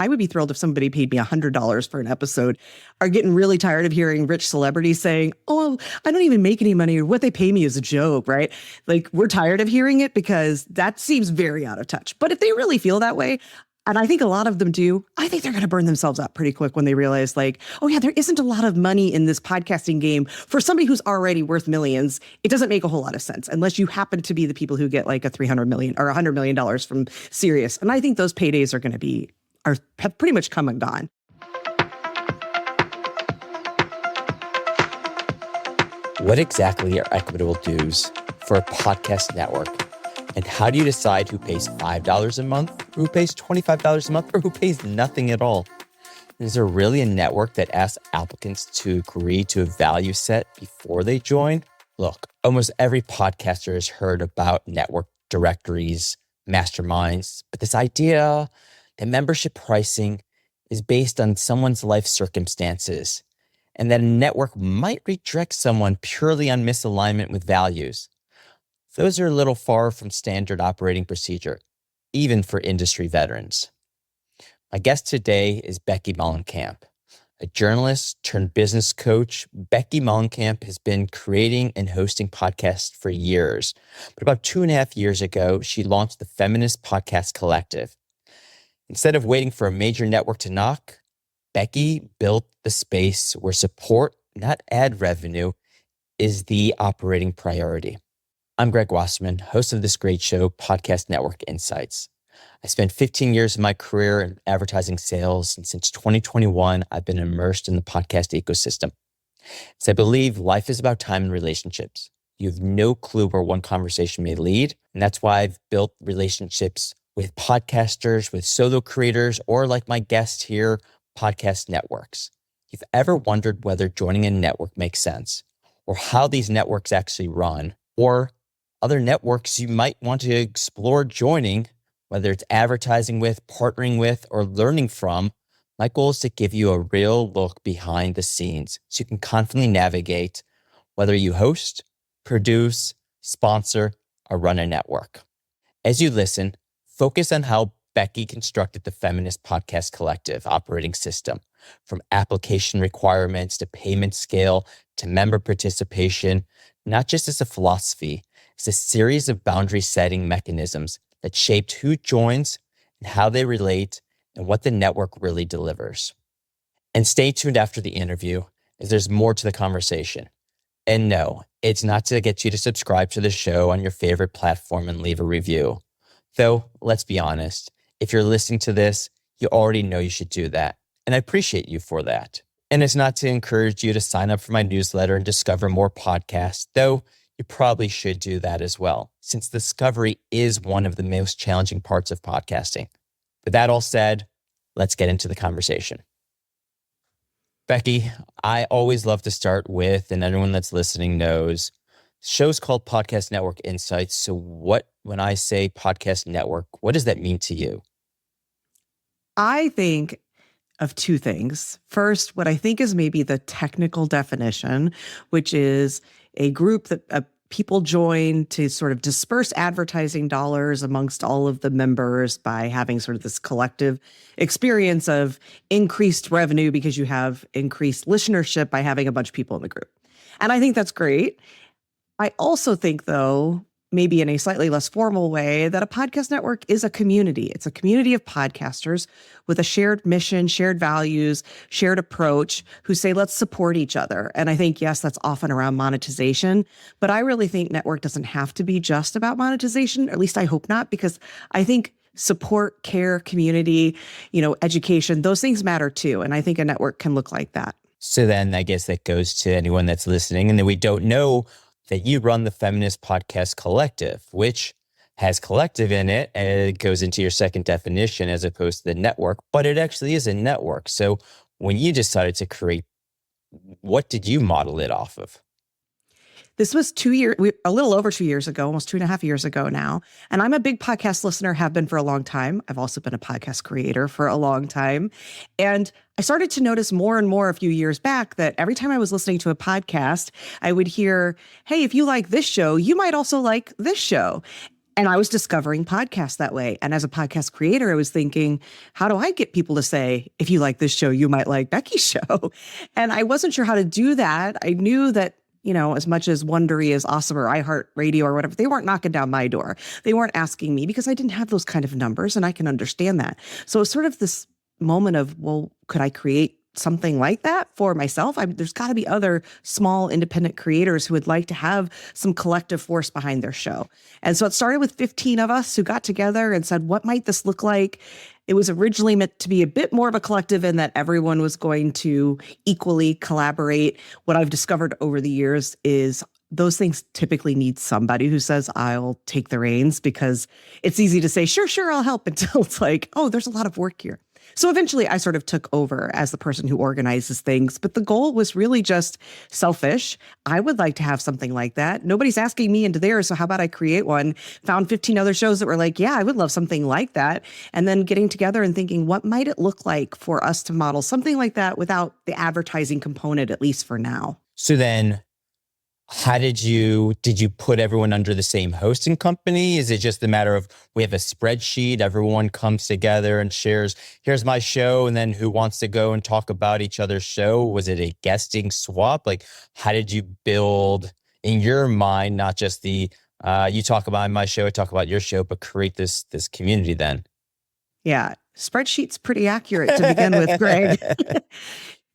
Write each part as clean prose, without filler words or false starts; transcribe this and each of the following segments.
I would be thrilled if somebody paid me $100 for an episode. Are getting really tired of hearing rich celebrities saying, oh, I don't even make any money, or what they pay me is a joke, right? Like, we're tired of hearing it because that seems very out of touch. But if they really feel that way, and I think a lot of them do, I think they're going to burn themselves out pretty quick when they realize, like, oh yeah, there isn't a lot of money in this podcasting game for somebody who's already worth millions. It doesn't make a whole lot of sense unless you happen to be the people who get like a $300 million or $100 million from Sirius. And I think those paydays have pretty much come and gone. What exactly are equitable dues for a podcast network? And how do you decide who pays $5 a month, who pays $25 a month, or who pays nothing at all? Is there really a network that asks applicants to agree to a value set before they join? Look, almost every podcaster has heard about network directories, masterminds, but this idea that membership pricing is based on someone's life circumstances and that a network might reject someone purely on misalignment with values. Those are a little far from standard operating procedure, even for industry veterans. My guest today is Becky MOLLENKAMP. A journalist turned business coach, Becky MOLLENKAMP has been creating and hosting podcasts for years. But about 2.5 years ago, she launched the Feminist Podcast Collective. Instead of waiting for a major network to knock, Becky built the space where support, not ad revenue, is the operating priority. I'm Greg Wasserman, host of this great show, Podcast Network Insights. I spent 15 years of my career in advertising sales, and since 2021, I've been immersed in the podcast ecosystem. So I believe life is about time and relationships. You have no clue where one conversation may lead, and that's why I've built relationships with podcasters, with solo creators, or like my guest here, podcast networks. If you've ever wondered whether joining a network makes sense, or how these networks actually run, or other networks you might want to explore joining, whether it's advertising with, partnering with, or learning from, my goal is to give you a real look behind the scenes so you can confidently navigate whether you host, produce, sponsor, or run a network. As you listen, focus on how Becky constructed the Feminist Podcast Collective operating system, from application requirements to payment scale to member participation, not just as a philosophy, it's a series of boundary-setting mechanisms that shaped who joins and how they relate and what the network really delivers. And stay tuned after the interview, as there's more to the conversation. And no, it's not to get you to subscribe to the show on your favorite platform and leave a review. Though, let's be honest, if you're listening to this, you already know you should do that. And I appreciate you for that. And it's not to encourage you to sign up for my newsletter and discover more podcasts, though you probably should do that as well, since discovery is one of the most challenging parts of podcasting. With that all said, let's get into the conversation. Becky, I always love to start with, and everyone that's listening knows, show's called Podcast Network Insights. So when I say podcast network, what does that mean to you? I think of two things. First, what I think is maybe the technical definition, which is a group that people join to sort of disperse advertising dollars amongst all of the members by having sort of this collective experience of increased revenue because you have increased listenership by having a bunch of people in the group. And I think that's great. I also think, though, maybe in a slightly less formal way, that a podcast network is a community. It's a community of podcasters with a shared mission, shared values, shared approach, who say, let's support each other. And I think, yes, that's often around monetization, but I really think network doesn't have to be just about monetization, or at least I hope not, because I think support, care, community, education, those things matter too. And I think a network can look like that. So then I guess that goes to anyone that's listening and that we don't know that you run the Feminist Podcast Collective, which has collective in it, and it goes into your second definition as opposed to the network, but it actually is a network. So when you decided to create, what did you model it off of? This was a little over 2 years ago, almost 2.5 years ago now. And I'm a big podcast listener, have been for a long time. I've also been a podcast creator for a long time. And I started to notice more and more a few years back that every time I was listening to a podcast, I would hear, hey, if you like this show, you might also like this show. And I was discovering podcasts that way. And as a podcast creator, I was thinking, how do I get people to say, if you like this show, you might like Becky's show? And I wasn't sure how to do that. I knew that, as much as Wondery is awesome or iHeartRadio or whatever, they weren't knocking down my door. They weren't asking me because I didn't have those kind of numbers, and I can understand that. So it's sort of this moment of, well, could I create something like that for myself? There's got to be other small independent creators who would like to have some collective force behind their show. And so it started with 15 of us who got together and said, what might this look like? It was originally meant to be a bit more of a collective in that everyone was going to equally collaborate. What I've discovered over the years is those things typically need somebody who says, I'll take the reins, because it's easy to say, sure, I'll help, until it's like, oh, there's a lot of work here. So eventually I sort of took over as the person who organizes things, but the goal was really just selfish. I would like to have something like that. Nobody's asking me into theirs, so how about I create one? Found 15 other shows that were like, yeah, I would love something like that. And then getting together and thinking, what might it look like for us to model something like that without the advertising component, at least for now? So then how did you put everyone under the same hosting company? Is it just a matter of, we have a spreadsheet, everyone comes together and shares, here's my show, and then who wants to go and talk about each other's show? Was it a guesting swap? Like, how did you build in your mind, not just the, you talk about my show, I talk about your show, but create this community then? Yeah, spreadsheet's pretty accurate to begin with, Greg.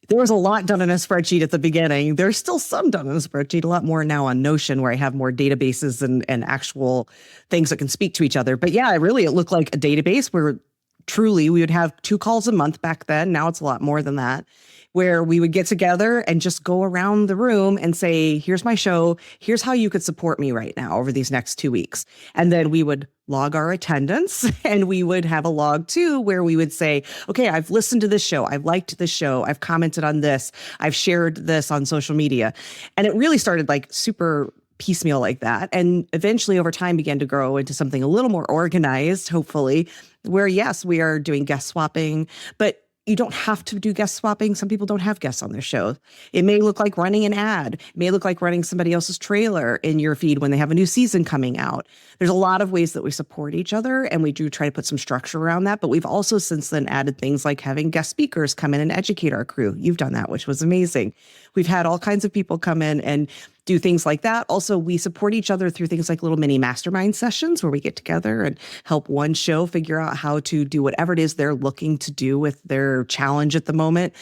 There was a lot done in a spreadsheet at the beginning. There's still some done in a spreadsheet, a lot more now on Notion, where I have more databases and actual things that can speak to each other. But yeah, it looked like a database where truly we would have 2 calls a month back then. Now it's a lot more than that, where we would get together and just go around the room and say, here's my show. Here's how you could support me right now over these next 2 weeks. And then we would log our attendance, and we would have a log too, where we would say, okay, I've listened to this show. I've liked this show. I've commented on this. I've shared this on social media. And it really started like super piecemeal like that. And eventually over time began to grow into something a little more organized, hopefully, where yes, we are doing guest swapping, but you don't have to do guest swapping. Some people don't have guests on their show. It may look like running an ad. It may look like running somebody else's trailer in your feed when they have a new season coming out. There's a lot of ways that we support each other, and we do try to put some structure around that. But we've also since then added things like having guest speakers come in and educate our crew. You've done that, which was amazing. We've had all kinds of people come in and do things like that. Also, we support each other through things like little mini mastermind sessions where we get together and help one show figure out how to do whatever it is they're looking to do with their challenge at the moment.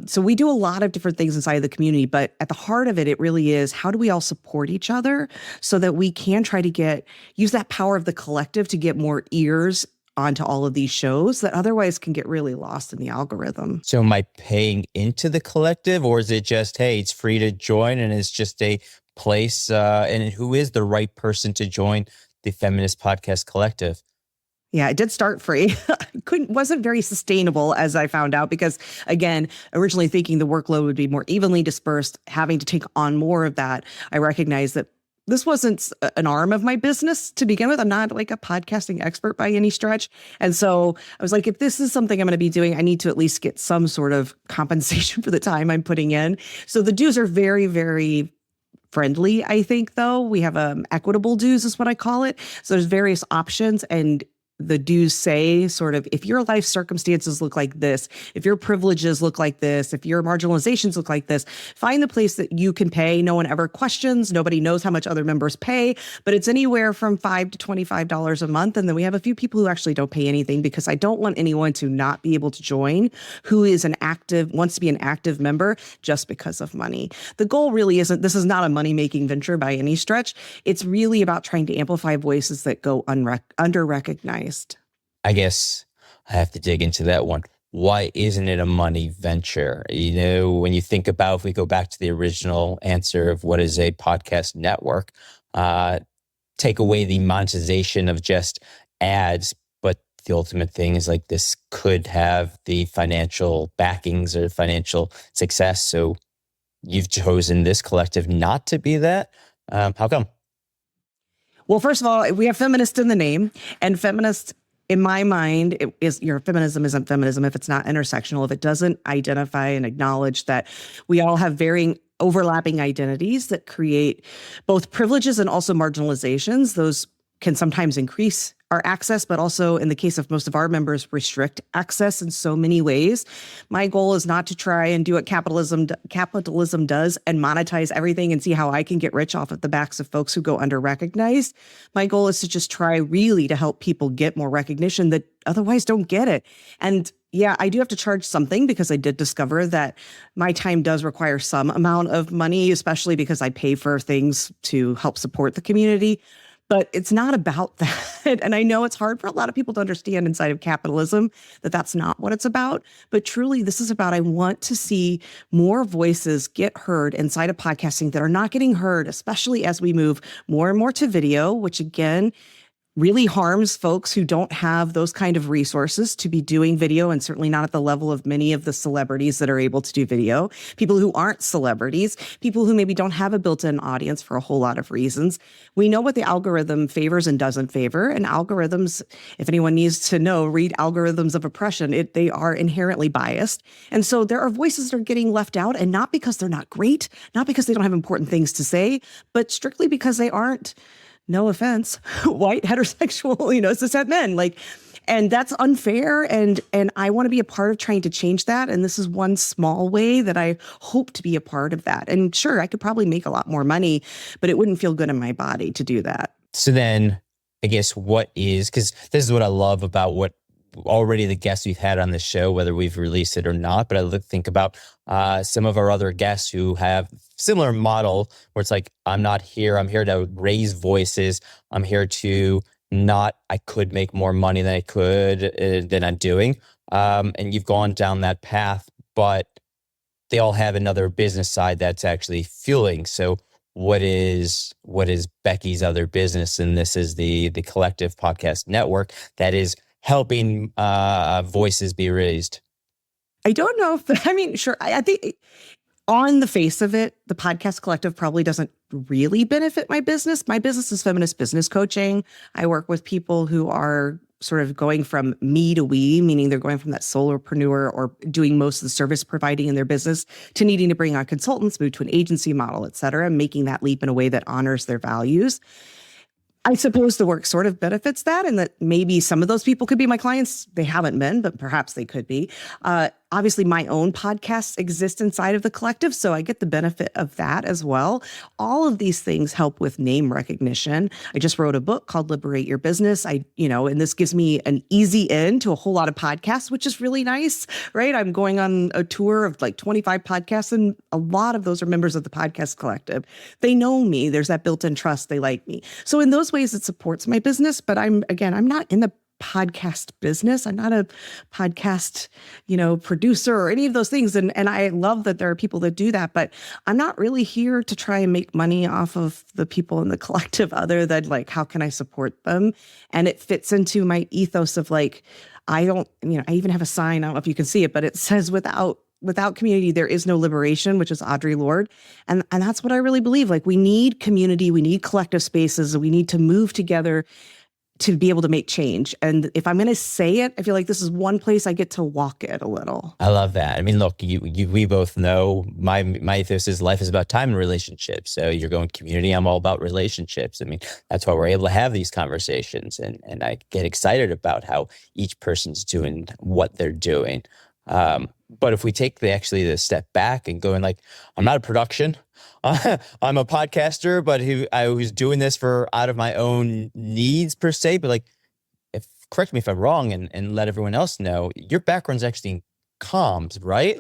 So we do a lot of different things inside of the community, but at the heart of it, it really is, how do we all support each other so that we can try to use that power of the collective to get more ears onto all of these shows that otherwise can get really lost in the algorithm. So am I paying into the collective, or is it just, hey, it's free to join and it's just a place? And who is the right person to join the Feminist Podcast Collective? Yeah, it did start free. Wasn't very sustainable, as I found out, because again, originally thinking the workload would be more evenly dispersed, having to take on more of that, I recognized that this wasn't an arm of my business to begin with. I'm not like a podcasting expert by any stretch. And so I was like, if this is something I'm going to be doing, I need to at least get some sort of compensation for the time I'm putting in. So the dues are very, very friendly, I think, though. We have equitable dues is what I call it. So there's various options, and the dues say sort of, if your life circumstances look like this, if your privileges look like this, if your marginalizations look like this, find the place that you can pay. No one ever questions. Nobody knows how much other members pay, but it's anywhere from $5 to $25 a month. And then we have a few people who actually don't pay anything, because I don't want anyone to not be able to join who is wants to be an active member just because of money. The goal really isn't, this is not a money-making venture by any stretch. It's really about trying to amplify voices that go under-recognized. I guess I have to dig into that one. Why isn't it a money venture? When you think about, if we go back to the original answer of what is a podcast network, take away the monetization of just ads, but the ultimate thing is like, this could have the financial backings or financial success. So you've chosen this collective not to be that. How come? Well, first of all, we have feminist in the name, and feminist, in my mind, your feminism isn't feminism if it's not intersectional, if it doesn't identify and acknowledge that we all have varying overlapping identities that create both privileges and also marginalizations. Those can sometimes increase our access, but also in the case of most of our members, restrict access in so many ways. My goal is not to try and do what capitalism does and monetize everything and see how I can get rich off of the backs of folks who go under-recognized. My goal is to just try really to help people get more recognition that otherwise don't get it. And yeah, I do have to charge something because I did discover that my time does require some amount of money, especially because I pay for things to help support the community. But it's not about that. And I know it's hard for a lot of people to understand inside of capitalism that that's not what it's about. But truly, this is about, I want to see more voices get heard inside of podcasting that are not getting heard, especially as we move more and more to video, which again, really harms folks who don't have those kind of resources to be doing video, and certainly not at the level of many of the celebrities that are able to do video, people who aren't celebrities, people who maybe don't have a built-in audience for a whole lot of reasons. We know what the algorithm favors and doesn't favor, and algorithms, if anyone needs to know, read Algorithms of Oppression, they are inherently biased. And so there are voices that are getting left out, and not because they're not great, not because they don't have important things to say, but strictly because they aren't, no offense, white, heterosexual, cis men. And that's unfair. And I want to be a part of trying to change that. And this is one small way that I hope to be a part of that. And sure, I could probably make a lot more money, but it wouldn't feel good in my body to do that. So then I guess because this is what I love about what already the guests we've had on the show, whether we've released it or not, but I think about some of our other guests who have similar model where it's like, I'm not here. I'm here to raise voices. I'm here to I could make more money than I could, than I'm doing. And you've gone down that path, but they all have another business side that's actually fueling. So what is Becky's other business? And this is the Collective Podcast Network that is helping voices be raised. I don't know sure. I think on the face of it, the Podcast Collective probably doesn't really benefit my business. My business is feminist business coaching. I work with people who are sort of going from me to we, meaning they're going from that solopreneur or doing most of the service providing in their business to needing to bring on consultants, move to an agency model, et cetera, making that leap in a way that honors their values. I suppose the work sort of benefits that, and that maybe some of those people could be my clients. They haven't been, but perhaps they could be. Obviously, my own podcasts exist inside of the collective, so I get the benefit of that as well. All of these things help with name recognition. I just wrote a book called Liberate Your Business. And this gives me an easy in to a whole lot of podcasts, which is really nice, right? I'm going on a tour of 25 podcasts, and a lot of those are members of the Podcast Collective. They know me. There's that built-in trust. They like me. So in those ways, it supports my business, but I'm not in the podcast business. I'm not a podcast, producer or any of those things. And I love that there are people that do that, but I'm not really here to try and make money off of the people in the collective other than how can I support them? And it fits into my ethos of I even have a sign, I don't know if you can see it, but it says without community, there is no liberation, which is Audre Lorde. And that's what I really believe. We need community, we need collective spaces, we need to move together to be able to make change. And if I'm going to say it, I feel like this is one place I get to walk it a little. I love that. Look, we both know my ethos is life is about time and relationships. So you're going community. I'm all about relationships. That's why we're able to have these conversations. And I get excited about how each person's doing what they're doing. But if we take the step back and going I'm not a production, I'm a podcaster, but I was doing this out of my own needs per se. But correct me if I'm wrong and let everyone else know, your background's actually in comms, right?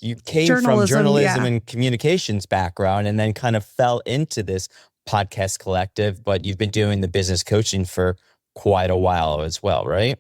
You came from journalism and communications background and then kind of fell into this podcast collective, but you've been doing the business coaching for quite a while as well, right?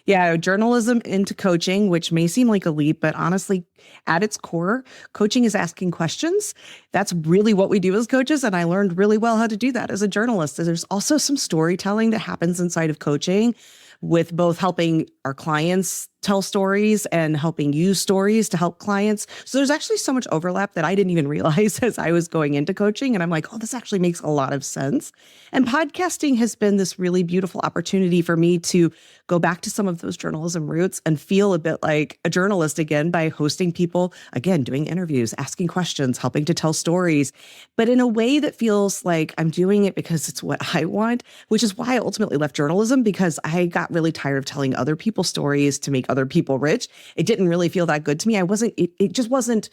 Yeah, journalism into coaching, which may seem like a leap, but honestly, at its core, coaching is asking questions. That's really what we do as coaches, and I learned really well how to do that as a journalist. There's also some storytelling that happens inside of coaching with both helping our clients tell stories and helping use stories to help clients. So there's actually so much overlap that I didn't even realize as I was going into coaching. And I'm like, oh, this actually makes a lot of sense. And podcasting has been this really beautiful opportunity for me to go back to some of those journalism roots and feel a bit like a journalist again by hosting people, again, doing interviews, asking questions, helping to tell stories, but in a way that feels like I'm doing it because it's what I want, which is why I ultimately left journalism, because I got really tired of telling other people's stories to make other people rich. It didn't really feel that good to me. It just wasn't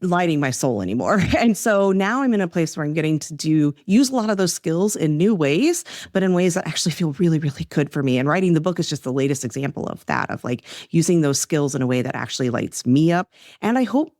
lighting my soul anymore. And so now I'm in a place where I'm getting to use a lot of those skills in new ways, but in ways that actually feel really, really good for me. And writing the book is just the latest example of that, of like using those skills in a way that actually lights me up. And I hope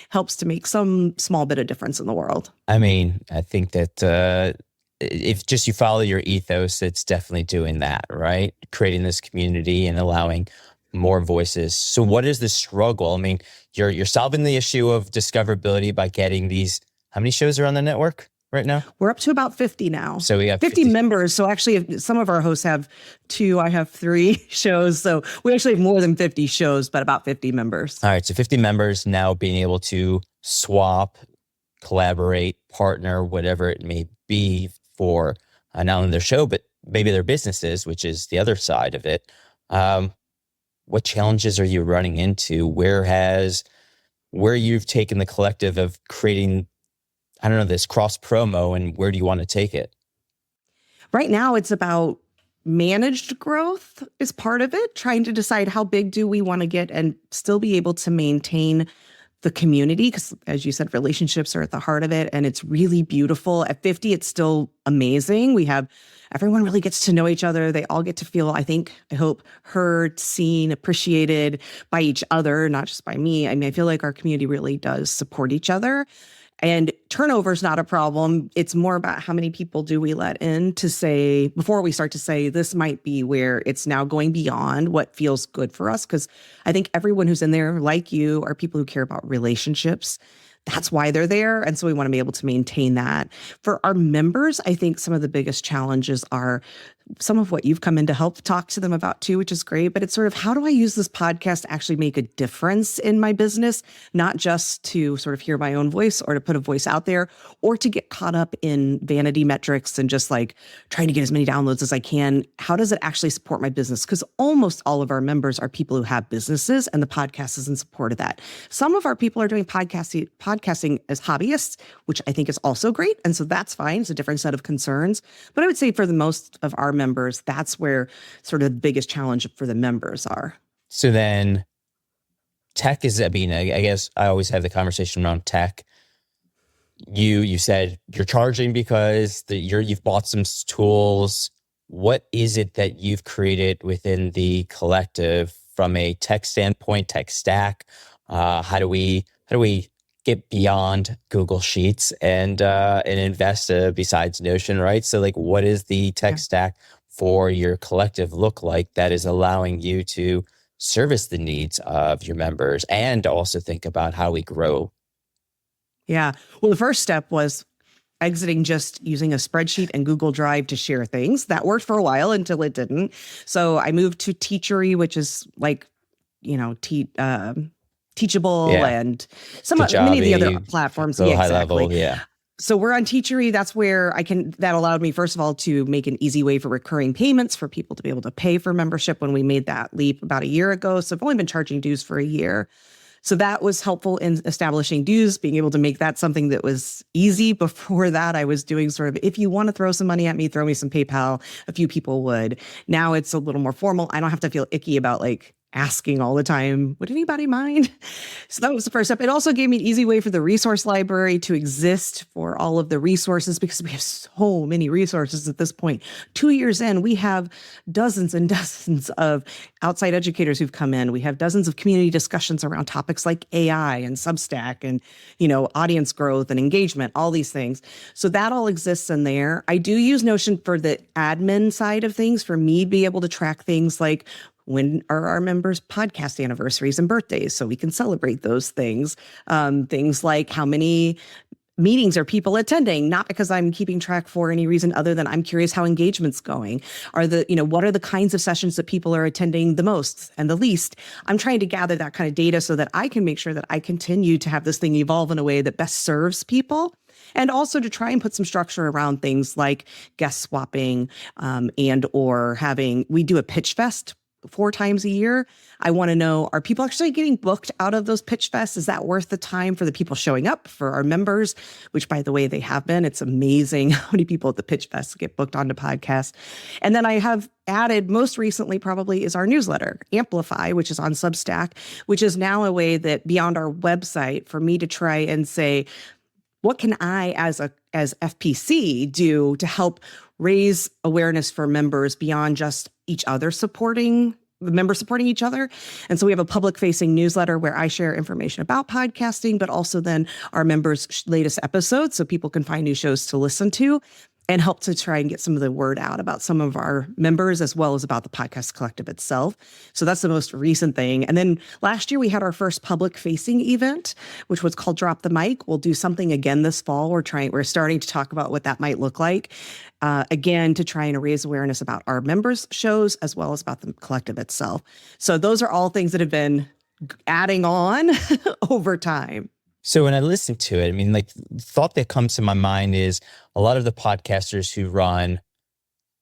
helps to make some small bit of difference in the world. I mean, I think that if just you follow your ethos, it's definitely doing that, right? Creating this community and allowing more voices. So what is the struggle? I mean, you're solving the issue of discoverability by getting these, how many shows are on the network right now? We're up to about 50 now. So we have 50 members. So actually, if some of our hosts have 2, I have 3 shows. So we actually have more than 50 shows, but about 50 members. All right. So 50 members now being able to swap, collaborate, partner, whatever it may be for not only their show, but maybe their businesses, which is the other side of it. What challenges are you running into? Where you've taken the collective of creating, I don't know, this cross promo, and where do you want to take it? Right now, it's about managed growth is part of it, trying to decide how big do we want to get and still be able to maintain the community, because as you said, relationships are at the heart of it, and it's really beautiful. At 50, it's still amazing. Everyone really gets to know each other. They all get to feel, I hope, heard, seen, appreciated by each other, not just by me. I mean, I feel like our community really does support each other. And turnover is not a problem. It's more about how many people do we let in to say, before we start to say, this might be where it's now going beyond what feels good for us. Because I think everyone who's in there, like you, are people who care about relationships. That's why they're there. And so we want to be able to maintain that. For our members, I think some of the biggest challenges are some of what you've come in to help talk to them about too, which is great. But it's sort of, how do I use this podcast to actually make a difference in my business, not just to sort of hear my own voice or to put a voice out there or to get caught up in vanity metrics and just like trying to get as many downloads as I can. How does it actually support my business? Because almost all of our members are people who have businesses, and the podcast is in support of that. Some of our people are doing podcasting as hobbyists, which I think is also great. And so that's fine. It's a different set of concerns. But I would say for the most of our members, that's where sort of the biggest challenge for the members are. So then tech is, I mean, I guess I always have the conversation around tech. You said you're charging because you've bought some tools. What is it that you've created within the collective from a tech standpoint, tech stack? How do we get beyond Google Sheets and invest besides Notion, right? So like, what is the tech stack for your collective look like that is allowing you to service the needs of your members and also think about how we grow? Yeah. Well, the first step was exiting just using a spreadsheet and Google Drive to share things. That worked for a while until it didn't. So I moved to Teachery, which is like, Teachable and many of the other platforms. Yeah, exactly. High level, So we're on Teachery. That's where that allowed me, first of all, to make an easy way for recurring payments for people to be able to pay for membership when we made that leap about a year ago. So I've only been charging dues for a year. So that was helpful in establishing dues, being able to make that something that was easy. Before that, I was doing sort of, if you want to throw some money at me, throw me some PayPal. A few people would. Now it's a little more formal. I don't have to feel icky about like asking all the time, would anybody mind? So that was the first step. It also gave me an easy way for the resource library to exist for all of the resources, because we have so many resources at this point. 2 years in, we have dozens and dozens of outside educators who've come in. We have dozens of community discussions around topics like AI and Substack and, audience growth and engagement, all these things. So that all exists in there. I do use Notion for the admin side of things, for me to be able to track things like, when are our members' podcast anniversaries and birthdays, so we can celebrate those things? Things like how many meetings are people attending? Not because I'm keeping track for any reason other than I'm curious how engagement's going. What are the kinds of sessions that people are attending the most and the least? I'm trying to gather that kind of data so that I can make sure that I continue to have this thing evolve in a way that best serves people. And also to try and put some structure around things like guest swapping, we do a pitch fest 4 times a year. I want to know, are people actually getting booked out of those pitch fests? Is that worth the time for the people showing up, for our members, which, by the way, they have been. It's amazing how many people at the pitch fest get booked onto podcasts. And then I have added, most recently probably, is our newsletter, Amplify, which is on Substack, which is now a way that beyond our website for me to try and say, what can I as FPC do to help raise awareness for members beyond just each other supporting each other? And so we have a public facing newsletter where I share information about podcasting, but also then our members' latest episodes so people can find new shows to listen to and help to try and get some of the word out about some of our members as well as about the podcast collective itself. So that's the most recent thing. And then last year we had our first public facing event, which was called Drop the Mic. We'll do something again this fall. We're starting to talk about what that might look like. Again, to try and raise awareness about our members' shows as well as about the collective itself. So those are all things that have been adding on over time. So when I listen to it, I mean, like, the thought that comes to my mind is a lot of the podcasters who run,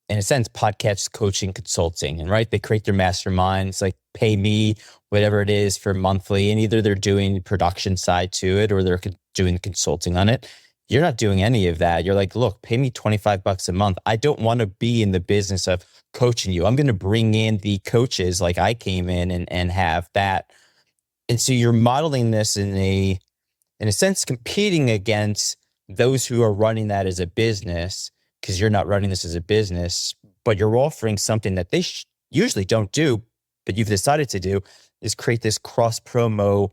in a sense, podcast coaching consulting, and right, they create their masterminds, like pay me whatever it is for monthly, and either they're doing production side to it or they're doing consulting on it. You're not doing any of that. You're like, look, pay me $25 a month. I don't want to be in the business of coaching you. I'm going to bring in the coaches like I came in and have that. And so you're modeling this in a sense, competing against those who are running that as a business, because you're not running this as a business, but you're offering something that they usually don't do, but you've decided to do, is create this cross-promo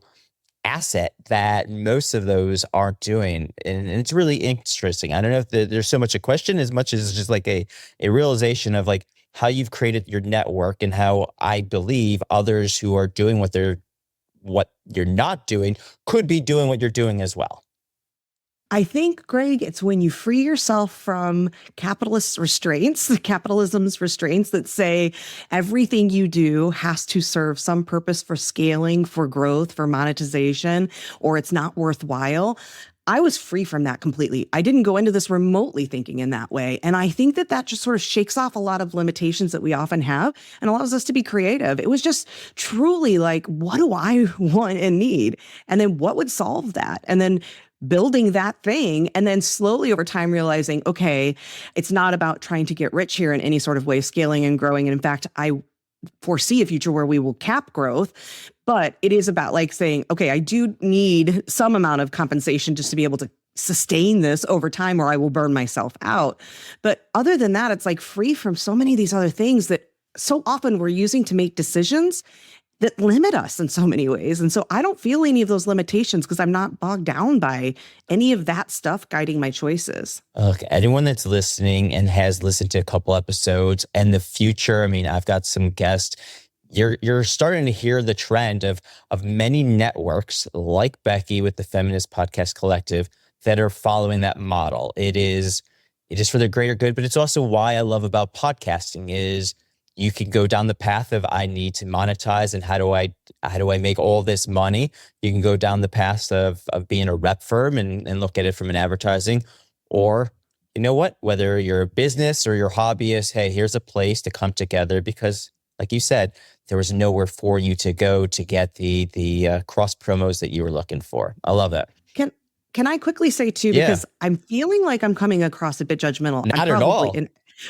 asset that most of those aren't doing. And it's really interesting. I don't know if there's so much a question as much as just like a realization of like how you've created your network and how I believe others who are doing what you're not doing could be doing what you're doing as well. I think, Greg, it's when you free yourself from capitalism's restraints that say everything you do has to serve some purpose for scaling, for growth, for monetization, or it's not worthwhile. I was free from that completely. I didn't go into this remotely thinking in that way. And I think that just sort of shakes off a lot of limitations that we often have and allows us to be creative. It was just truly like, what do I want and need? And then what would solve that? And then building that thing, and then slowly over time realizing, okay, it's not about trying to get rich here in any sort of way, scaling and growing. And in fact, I foresee a future where we will cap growth, but it is about like saying, okay, I do need some amount of compensation just to be able to sustain this over time or I will burn myself out. But other than that, it's like free from so many of these other things that so often we're using to make decisions that limit us in so many ways. And so I don't feel any of those limitations because I'm not bogged down by any of that stuff guiding my choices. Okay, anyone that's listening and has listened to a couple episodes and the future, I mean, I've got some guests, you're starting to hear the trend of many networks like Becky with the Feminist Podcast Collective that are following that model. It is for the greater good, but it's also why I love about podcasting is you can go down the path of I need to monetize and how do I make all this money? You can go down the path of being a rep firm and look at it from an advertising, or you know what, whether you're a business or your hobbyist, hey, here's a place to come together because like you said, there was nowhere for you to go to get the cross promos that you were looking for. I love that. Can I quickly say too, because I'm feeling like I'm coming across a bit judgmental. Not at all.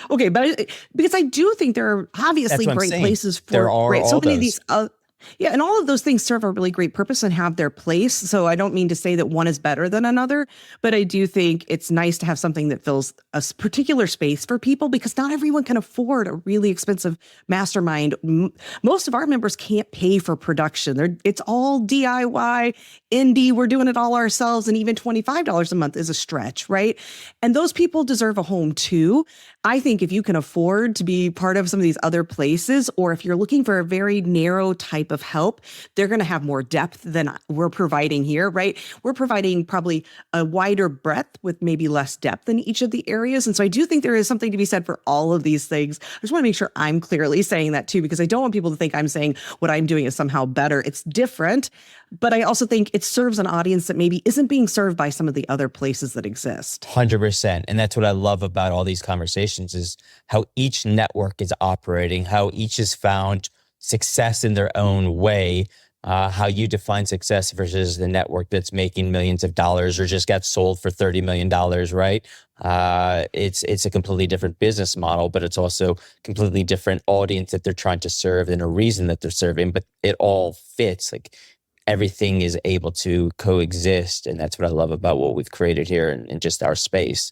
Okay, but because I do think there are obviously great places for there are great, so many of those. these. And all of those things serve a really great purpose and have their place. So I don't mean to say that one is better than another, but I do think it's nice to have something that fills a particular space for people because not everyone can afford a really expensive mastermind. Most of our members can't pay for production. It's all DIY, indie. We're doing it all ourselves. And even $25 a month is a stretch, right? And those people deserve a home too. I think if you can afford to be part of some of these other places, or if you're looking for a very narrow type of help, they're going to have more depth than we're providing here, right? We're providing probably a wider breadth with maybe less depth in each of the areas. And so I do think there is something to be said for all of these things. I just want to make sure I'm clearly saying that too, because I don't want people to think I'm saying what I'm doing is somehow better. It's different, but I also think it serves an audience that maybe isn't being served by some of the other places that exist. 100%. And that's what I love about all these conversations is how each network is operating, how each has found success in their own way, how you define success versus the network that's making millions of dollars or just got sold for $30 million, right? It's a completely different business model, but it's also completely different audience that they're trying to serve and a reason that they're serving, but it all fits. Like everything is able to coexist. And that's what I love about what we've created here in just our space.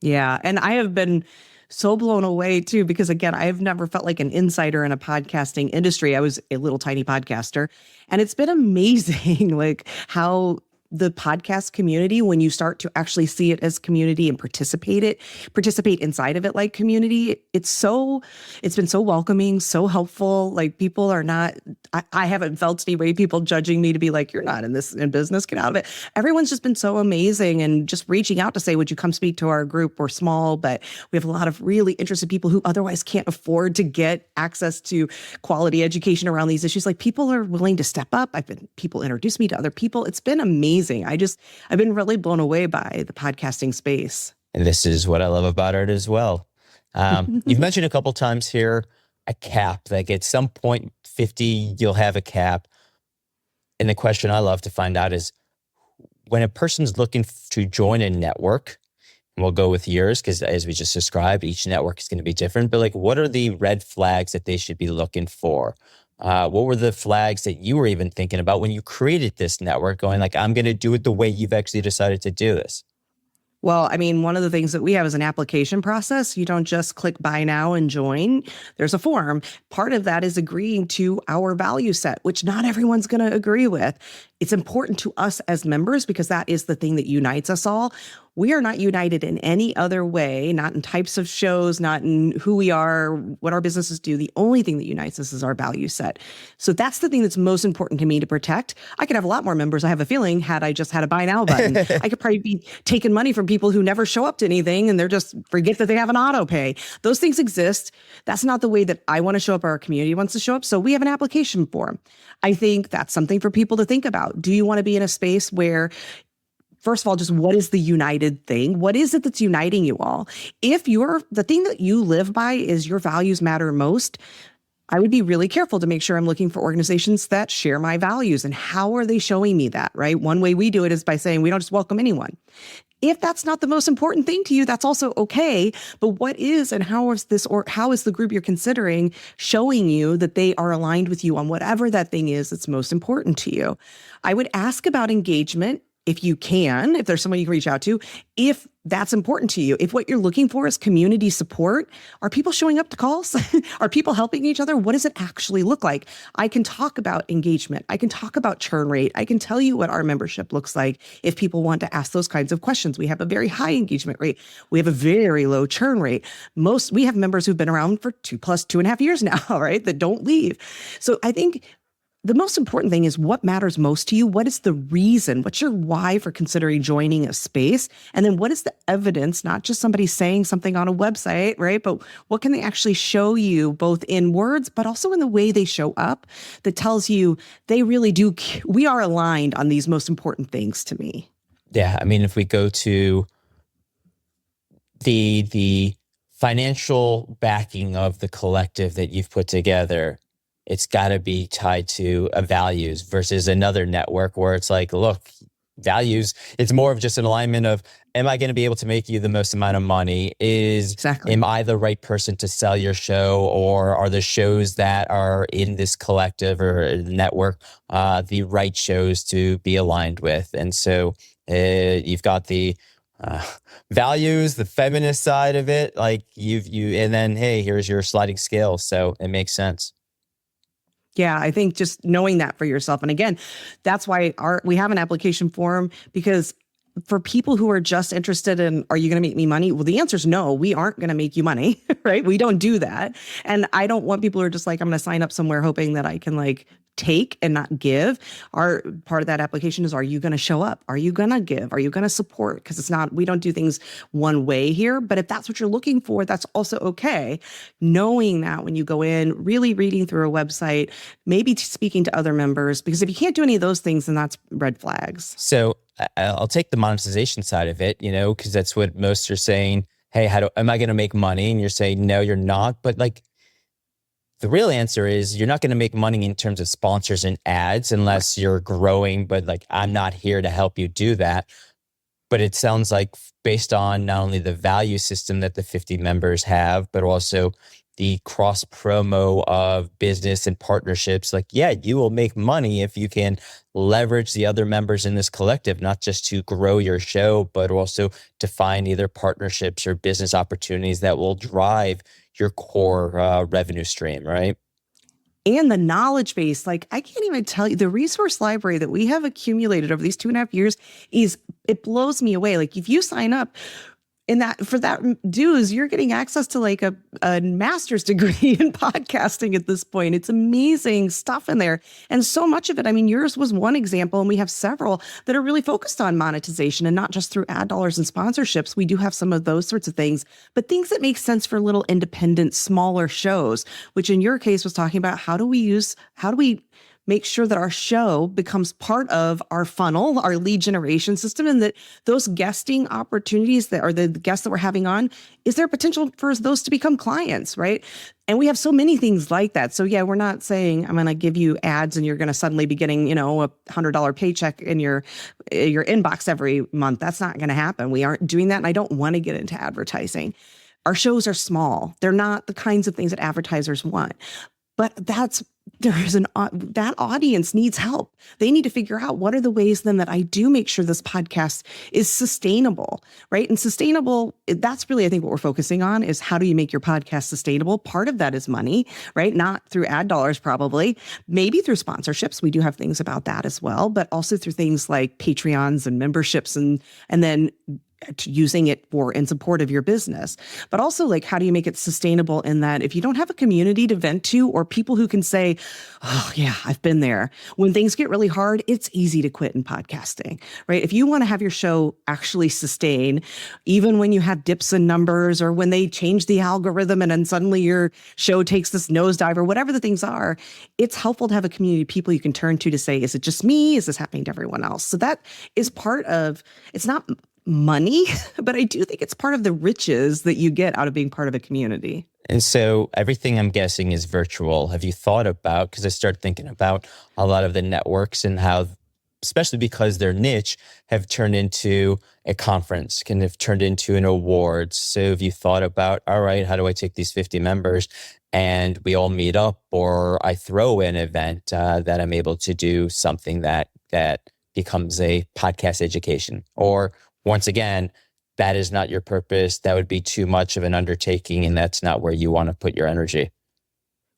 Yeah. And I have been so blown away too, because again, I've never felt like an insider in a podcasting industry. I was a little tiny podcaster, and it's been amazing, like how the podcast community, when you start to actually see it as community and participate inside of it like community, it's been so welcoming, so helpful. Like people are not, I haven't felt any way people judging me to be like, you're not in business, get out of it. Everyone's just been so amazing and just reaching out to say, would you come speak to our group? We're small, but we have a lot of really interested people who otherwise can't afford to get access to quality education around these issues. Like people are willing to step up. People introduce me to other people. It's been amazing. I've been really blown away by the podcasting space. And this is what I love about it as well. You've mentioned a couple times here a cap, like at some point 50, you'll have a cap. And the question I love to find out is when a person's looking to join a network, and we'll go with yours because as we just described, each network is going to be different, but like what are the red flags that they should be looking for? What were the flags that you were even thinking about when you created this network going like, I'm going to do it the way you've actually decided to do this? Well, I mean, one of the things that we have is an application process. You don't just click buy now and join. There's a form. Part of that is agreeing to our value set, which not everyone's going to agree with. It's important to us as members because that is the thing that unites us all. We are not united in any other way, not in types of shows, not in who we are, what our businesses do. The only thing that unites us is our value set. So that's the thing that's most important to me to protect. I could have a lot more members, I have a feeling, had I just had a buy now button. I could probably be taking money from people who never show up to anything and they're just forget that they have an auto pay. Those things exist. That's not the way that I want to show up, our community wants to show up. So we have an application form. I think that's something for people to think about. Do you want to be in a space where, first of all, just what is the united thing? What is it that's uniting you all? If the thing that you live by is your values matter most, I would be really careful to make sure I'm looking for organizations that share my values. And how are they showing me that, right? One way we do it is by saying we don't just welcome anyone. If that's not the most important thing to you, that's also okay. But what is and how is the group you're considering showing you that they are aligned with you on whatever that thing is that's most important to you? I would ask about engagement if you can, if there's someone you can reach out to, if that's important to you. If what you're looking for is community support, are people showing up to calls? Are people helping each other? What does it actually look like? I can talk about engagement. I can talk about churn rate. I can tell you what our membership looks like if people want to ask those kinds of questions. We have a very high engagement rate. We have a very low churn rate. We have members who've been around for 2.5 years now, right? That don't leave. So I think the most important thing is what matters most to you. What is the reason? What's your why for considering joining a space? And then what is the evidence, not just somebody saying something on a website, right? But what can they actually show you both in words, but also in the way they show up that tells you they really do, we are aligned on these most important things to me. Yeah. I mean, if we go to the financial backing of the collective that you've put together, it's got to be tied to a values versus another network where it's like, look, values, it's more of just an alignment of, am I going to be able to make you the most amount of money? Am I the right person to sell your show? Or are the shows that are in this collective or network the right shows to be aligned with? And so you've got the values, the feminist side of it, like and then, hey, here's your sliding scale. So it makes sense. Yeah, I think just knowing that for yourself. And again, that's why we have an application form, because for people who are just interested in, are you going to make me money? Well, the answer is no, we aren't going to make you money, right? We don't do that. And I don't want people who are just like, I'm going to sign up somewhere hoping that I can like take and not give. Our part of that application is, are you going to show up? Are you going to give? Are you going to support? Because it's not, we don't do things one way here, but if that's what you're looking for, that's also okay. Knowing that when you go in, really reading through a website, maybe speaking to other members, because if you can't do any of those things, then that's red flags. So I'll take the monetization side of it, because that's what most are saying. Hey, am I going to make money? And you're saying, no, you're not. But like, the real answer is you're not going to make money in terms of sponsors and ads unless you're growing, but like, I'm not here to help you do that. But it sounds like based on not only the value system that the 50 members have, but also the cross promo of business and partnerships, like, yeah, you will make money if you can leverage the other members in this collective, not just to grow your show, but also to find either partnerships or business opportunities that will drive your core revenue stream, right? And the knowledge base, like I can't even tell you, the resource library that we have accumulated over these 2.5 years it blows me away. Like if you sign up for that dues, you're getting access to like a master's degree in podcasting at this point. It's amazing stuff in there. And so much of it, I mean, yours was one example, and we have several that are really focused on monetization and not just through ad dollars and sponsorships. We do have some of those sorts of things, but things that make sense for little independent, smaller shows, which in your case was talking about how do we make sure that our show becomes part of our funnel, our lead generation system, and that those guesting opportunities that are the guests that we're having on, is there potential for those to become clients, right? And we have so many things like that. So yeah, we're not saying I'm going to give you ads and you're going to suddenly be getting, a $100 paycheck in your inbox every month. That's not going to happen. We aren't doing that. And I don't want to get into advertising. Our shows are small. They're not the kinds of things that advertisers want. But that audience needs help. They need to figure out what are the ways then that I do make sure this podcast is sustainable, right? And sustainable, that's really, I think, what we're focusing on is how do you make your podcast sustainable? Part of that is money, right? Not through ad dollars, probably, maybe through sponsorships. We do have things about that as well, but also through things like Patreons and memberships and then using it in support of your business. But also, like, how do you make it sustainable in that if you don't have a community to vent to or people who can say, oh yeah, I've been there. When things get really hard, it's easy to quit in podcasting, right? If you want to have your show actually sustain, even when you have dips in numbers or when they change the algorithm and then suddenly your show takes this nosedive or whatever the things are, it's helpful to have a community of people you can turn to say, is it just me? Is this happening to everyone else? So that is part of, it's not money, but I do think it's part of the riches that you get out of being part of a community. And so everything I'm guessing is virtual. Have you thought about, because I started thinking about a lot of the networks and how, especially because they're niche, have turned into a conference, can have turned into an awards. So have you thought about, all right, how do I take these 50 members and we all meet up, or I throw an event that I'm able to do something that becomes a podcast education? Or once again, that is not your purpose. That would be too much of an undertaking, and that's not where you want to put your energy.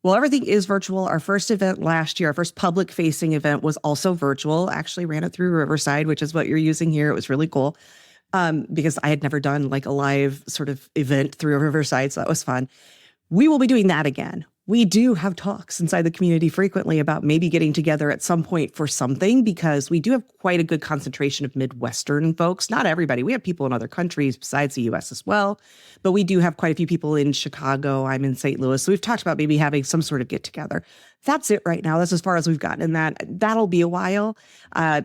Well, everything is virtual. Our first event last year, our first public-facing event was also virtual. Actually ran it through Riverside, which is what you're using here. It was really cool because I had never done like a live sort of event through Riverside, so that was fun. We will be doing that again. We do have talks inside the community frequently about maybe getting together at some point for something, because we do have quite a good concentration of Midwestern folks. Not everybody. We have people in other countries besides the US as well, but we do have quite a few people in Chicago. I'm in St. Louis. So we've talked about maybe having some sort of get together. That's it right now. That's as far as we've gotten in that. That'll be a while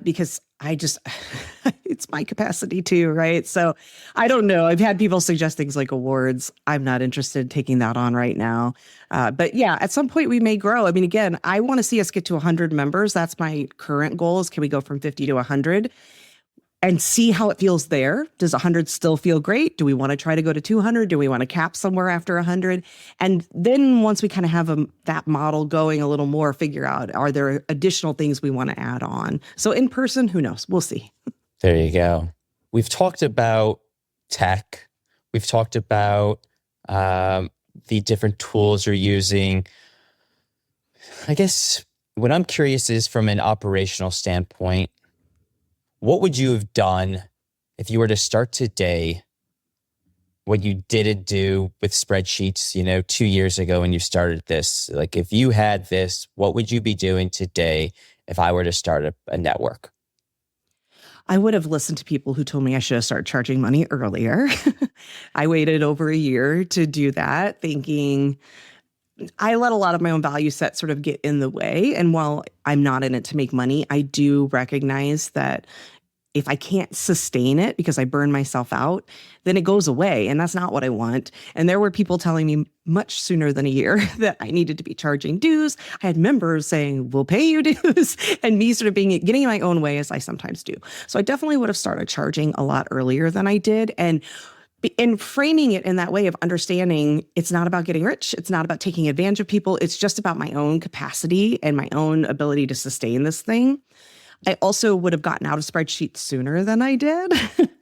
because it's my capacity too, right? So I don't know. I've had people suggest things like awards. I'm not interested in taking that on right now. But yeah, at some point we may grow. I mean, again, I want to see us get to 100 members. That's my current goal, is can we go from 50 to 100 and see how it feels there? Does 100 still feel great? Do we want to try to go to 200? Do we want to cap somewhere after 100? And then once we kind of have that model going a little more, figure out, are there additional things we want to add on? So in person, who knows? We'll see. There you go. We've talked about tech. We've talked about the different tools you're using. I guess what I'm curious is, from an operational standpoint, what would you have done if you were to start today what you didn't do with spreadsheets, 2 years ago when you started this? Like, if you had this, what would you be doing today if I were to start a network? I would have listened to people who told me I should have started charging money earlier. I waited over a year to do that, thinking I let a lot of my own value set sort of get in the way. And while I'm not in it to make money, I do recognize that if I can't sustain it because I burn myself out, then it goes away. And that's not what I want. And there were people telling me much sooner than a year that I needed to be charging dues. I had members saying, we'll pay you dues, and me sort of getting in my own way as I sometimes do. So I definitely would have started charging a lot earlier than I did. And in framing it in that way of understanding it's not about getting rich, it's not about taking advantage of people, it's just about my own capacity and my own ability to sustain this thing. I also would have gotten out of spreadsheets sooner than I did.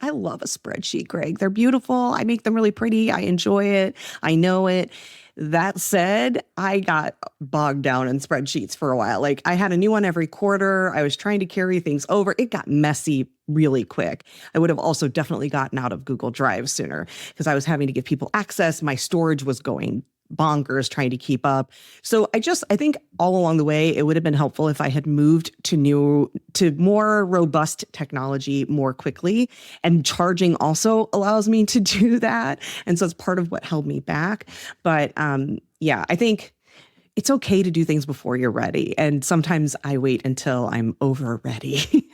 I love a spreadsheet, Greg. They're beautiful. I make them really pretty. I enjoy it. I know it. That said, I got bogged down in spreadsheets for a while. Like, I had a new one every quarter. I was trying to carry things over. It got messy really quick. I would have also definitely gotten out of Google Drive sooner because I was having to give people access. My storage was going bonkers trying to keep up. So I think all along the way, it would have been helpful if I had moved to more robust technology more quickly. And charging also allows me to do that. And so it's part of what held me back. But yeah, I think it's okay to do things before you're ready. And sometimes I wait until I'm over ready.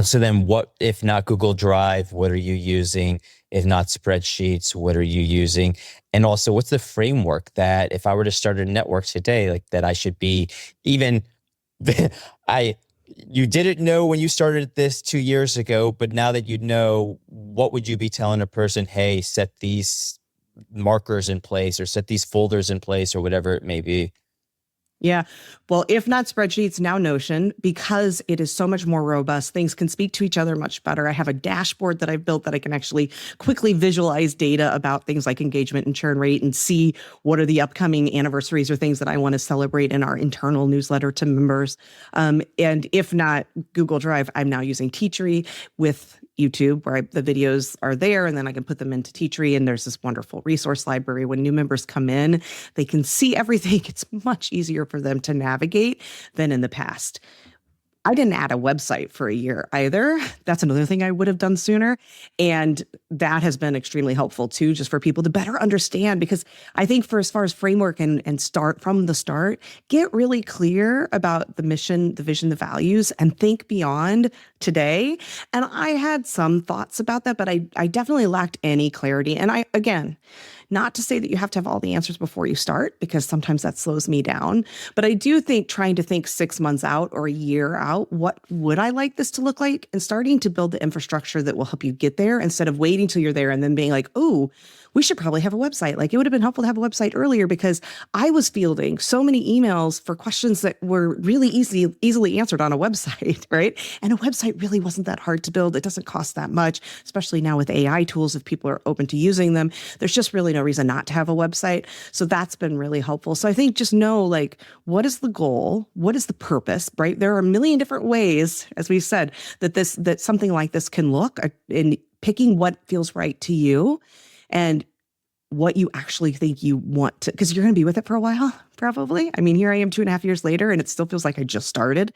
So then what, if not Google Drive, what are you using? If not spreadsheets, what are you using? And also, what's the framework that if I were to start a network today, like that I should be even, you didn't know when you started this 2 years ago, but now that you know, what would you be telling a person? Hey, set these markers in place or set these folders in place or whatever it may be. Yeah. Well, if not spreadsheets, now Notion, because it is so much more robust. Things can speak to each other much better. I have a dashboard that I've built that I can actually quickly visualize data about things like engagement and churn rate and see what are the upcoming anniversaries or things that I want to celebrate in our internal newsletter to members. And if not Google Drive, I'm now using Teachery with YouTube, where the videos are there, and then I can put them into Teachery, and there's this wonderful resource library. When new members come in, they can see everything. It's much easier for them to navigate than in the past. I didn't add a website for a year either. That's another thing I would have done sooner. And that has been extremely helpful too, just for people to better understand, because I think for as far as framework and start from the start, get really clear about the mission, the vision, the values, and think beyond today. And I had some thoughts about that, but I definitely lacked any clarity. And again, not to say that you have to have all the answers before you start, because sometimes that slows me down. But I do think trying to think 6 months out or a year out, what would I like this to look like? And starting to build the infrastructure that will help you get there instead of waiting till you're there and then being like, oh, we should probably have a website. Like, it would have been helpful to have a website earlier, because I was fielding so many emails for questions that were really easily answered on a website, right? And a website really wasn't that hard to build. It doesn't cost that much, especially now with AI tools, if people are open to using them. There's just really no reason not to have a website. So that's been really helpful. So I think just know, like, what is the goal? What is the purpose, right? There are a million different ways, as we said, that something like this can look, in picking what feels right to you and what you actually think you want to, because you're going to be with it for a while, probably. I mean, here I am 2.5 years later, and it still feels like I just started.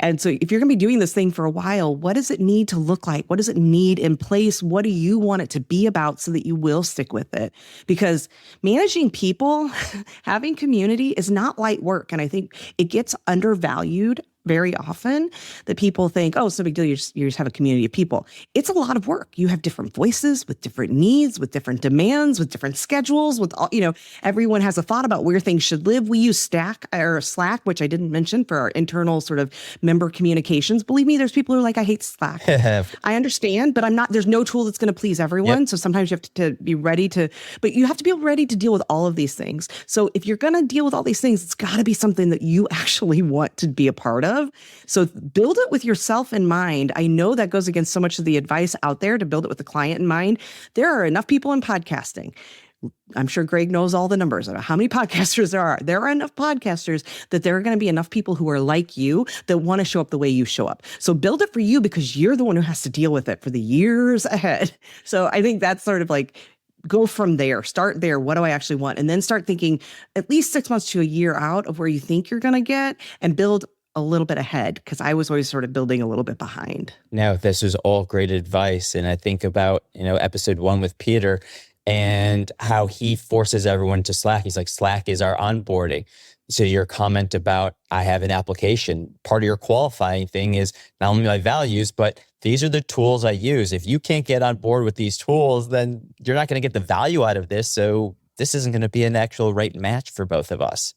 And so if you're going to be doing this thing for a while, what does it need to look like? What does it need in place? What do you want it to be about so that you will stick with it? Because managing people, having community is not light work. And I think it gets undervalued very often, that people think, oh, it's no big deal. You just have a community of people. It's a lot of work. You have different voices with different needs, with different demands, with different schedules, with all, everyone has a thought about where things should live. We use Slack, which I didn't mention, for our internal sort of member communications. Believe me, there's people who are like, I hate Slack. I understand, but there's no tool that's going to please everyone. Yep. So sometimes you have to be ready but you have to be ready to deal with all of these things. So if you're going to deal with all these things, it's got to be something that you actually want to be a part of. So build it with yourself in mind. I know that goes against so much of the advice out there to build it with the client in mind. There are enough people in podcasting. I'm sure Greg knows all the numbers about how many podcasters there are. There are enough podcasters that there are going to be enough people who are like you that want to show up the way you show up. So build it for you, because you're the one who has to deal with it for the years ahead. So I think that's sort of like go from there. Start there. What do I actually want? And then start thinking at least 6 months to a year out of where you think you're going to get, and build a little bit ahead, because I was always sort of building a little bit behind. Now, this was all great advice. And I think about, episode 1 with Peter and how he forces everyone to Slack. He's like, Slack is our onboarding. So your comment about, I have an application, part of your qualifying thing is not only my values, but these are the tools I use. If you can't get on board with these tools, then you're not going to get the value out of this. So this isn't going to be an actual right match for both of us.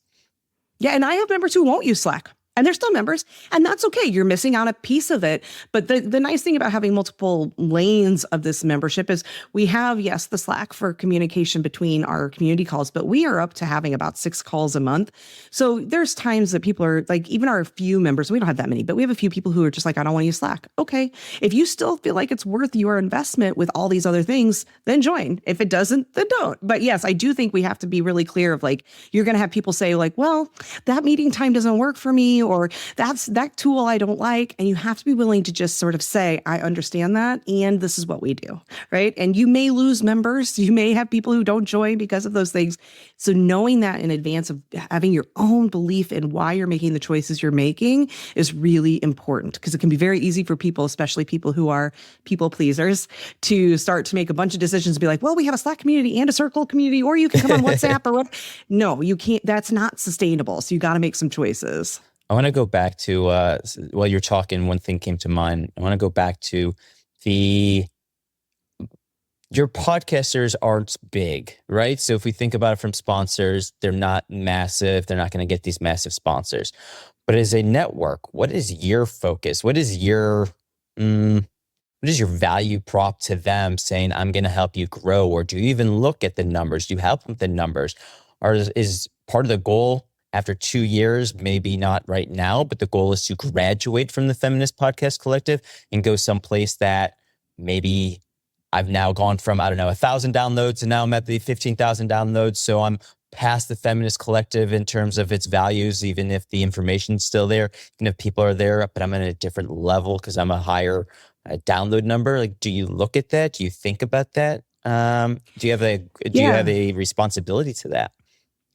Yeah. And I have members who won't use Slack. And they're still members, and that's okay. You're missing out a piece of it. But the nice thing about having multiple lanes of this membership is we have, yes, the Slack for communication between our community calls, but we are up to having about 6 calls a month. So there's times that people are like, even our few members, we don't have that many, but we have a few people who are just like, I don't want to use Slack. Okay. If you still feel like it's worth your investment with all these other things, then join. If it doesn't, then don't. But yes, I do think we have to be really clear of like, you're going to have people say like, well, that meeting time doesn't work for me, or that tool I don't like. And you have to be willing to just sort of say, I understand that, and this is what we do, right? And you may lose members. You may have people who don't join because of those things. So knowing that in advance of having your own belief in why you're making the choices you're making is really important, because it can be very easy for people, especially people who are people pleasers, to start to make a bunch of decisions and be like, well, we have a Slack community and a Circle community, or you can come on WhatsApp or what. No, you can't. That's not sustainable. So you got to make some choices. I want to go back to, while you're talking, one thing came to mind. I want to go back to your podcasters aren't big, right? So if we think about it from sponsors, they're not massive. They're not going to get these massive sponsors. But as a network, what is your focus? What is your value prop to them saying, I'm going to help you grow? Or do you even look at the numbers? Do you help them with the numbers? Or is part of the goal after 2 years, maybe not right now, but the goal is to graduate from the Feminist Podcast Collective and go someplace that maybe I've now gone from, 1,000 downloads, and now I'm at the 15,000 downloads. So I'm past the Feminist Collective in terms of its values, even if the information's still there, even if people are there, but I'm at a different level because I'm a higher download number. Like, do you look at that? Do you think about that? Do you have a responsibility to that?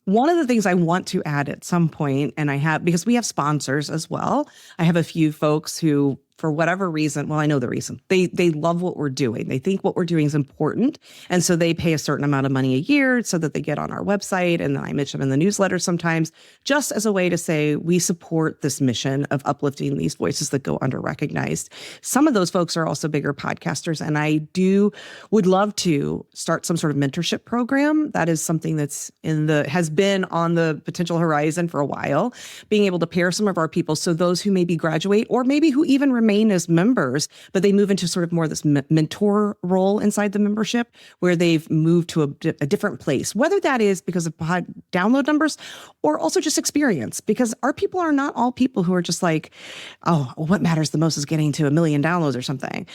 One of the things I want to add at some point, and I have, because we have sponsors as well, I have a few folks who, for whatever reason, well, I know the reason, they love what we're doing. They think what we're doing is important. And so they pay a certain amount of money a year so that they get on our website. And then I mention them in the newsletter sometimes, just as a way to say, we support this mission of uplifting these voices that go under-recognized. Some of those folks are also bigger podcasters. And I would love to start some sort of mentorship program. That is something that's has been on the potential horizon for a while, being able to pair some of our people. So those who maybe graduate, or maybe who even remain as members, but they move into sort of more this mentor role inside the membership, where they've moved to a different place, whether that is because of pod download numbers or also just experience, because our people are not all people who are just like, oh, what matters the most is getting to 1 million downloads or something.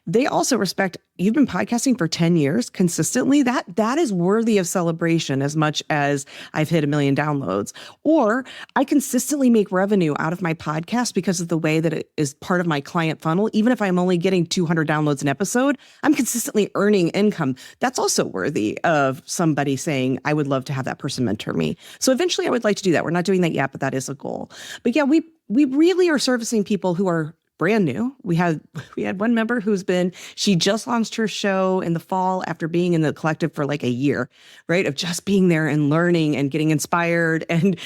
They also respect, you've been podcasting for 10 years consistently. That is worthy of celebration as much as I've hit 1 million downloads, or I consistently make revenue out of my podcast because of the way that it is part of my client funnel. Even if I'm only getting 200 downloads an episode, I'm consistently earning income. That's also worthy of somebody saying, I would love to have that person mentor me. So eventually I would like to do that. We're not doing that yet, but that is a goal. But yeah, we really are servicing people who are brand new. We had one member she just launched her show in the fall after being in the collective for like a year, right? Of just being there and learning and getting inspired and,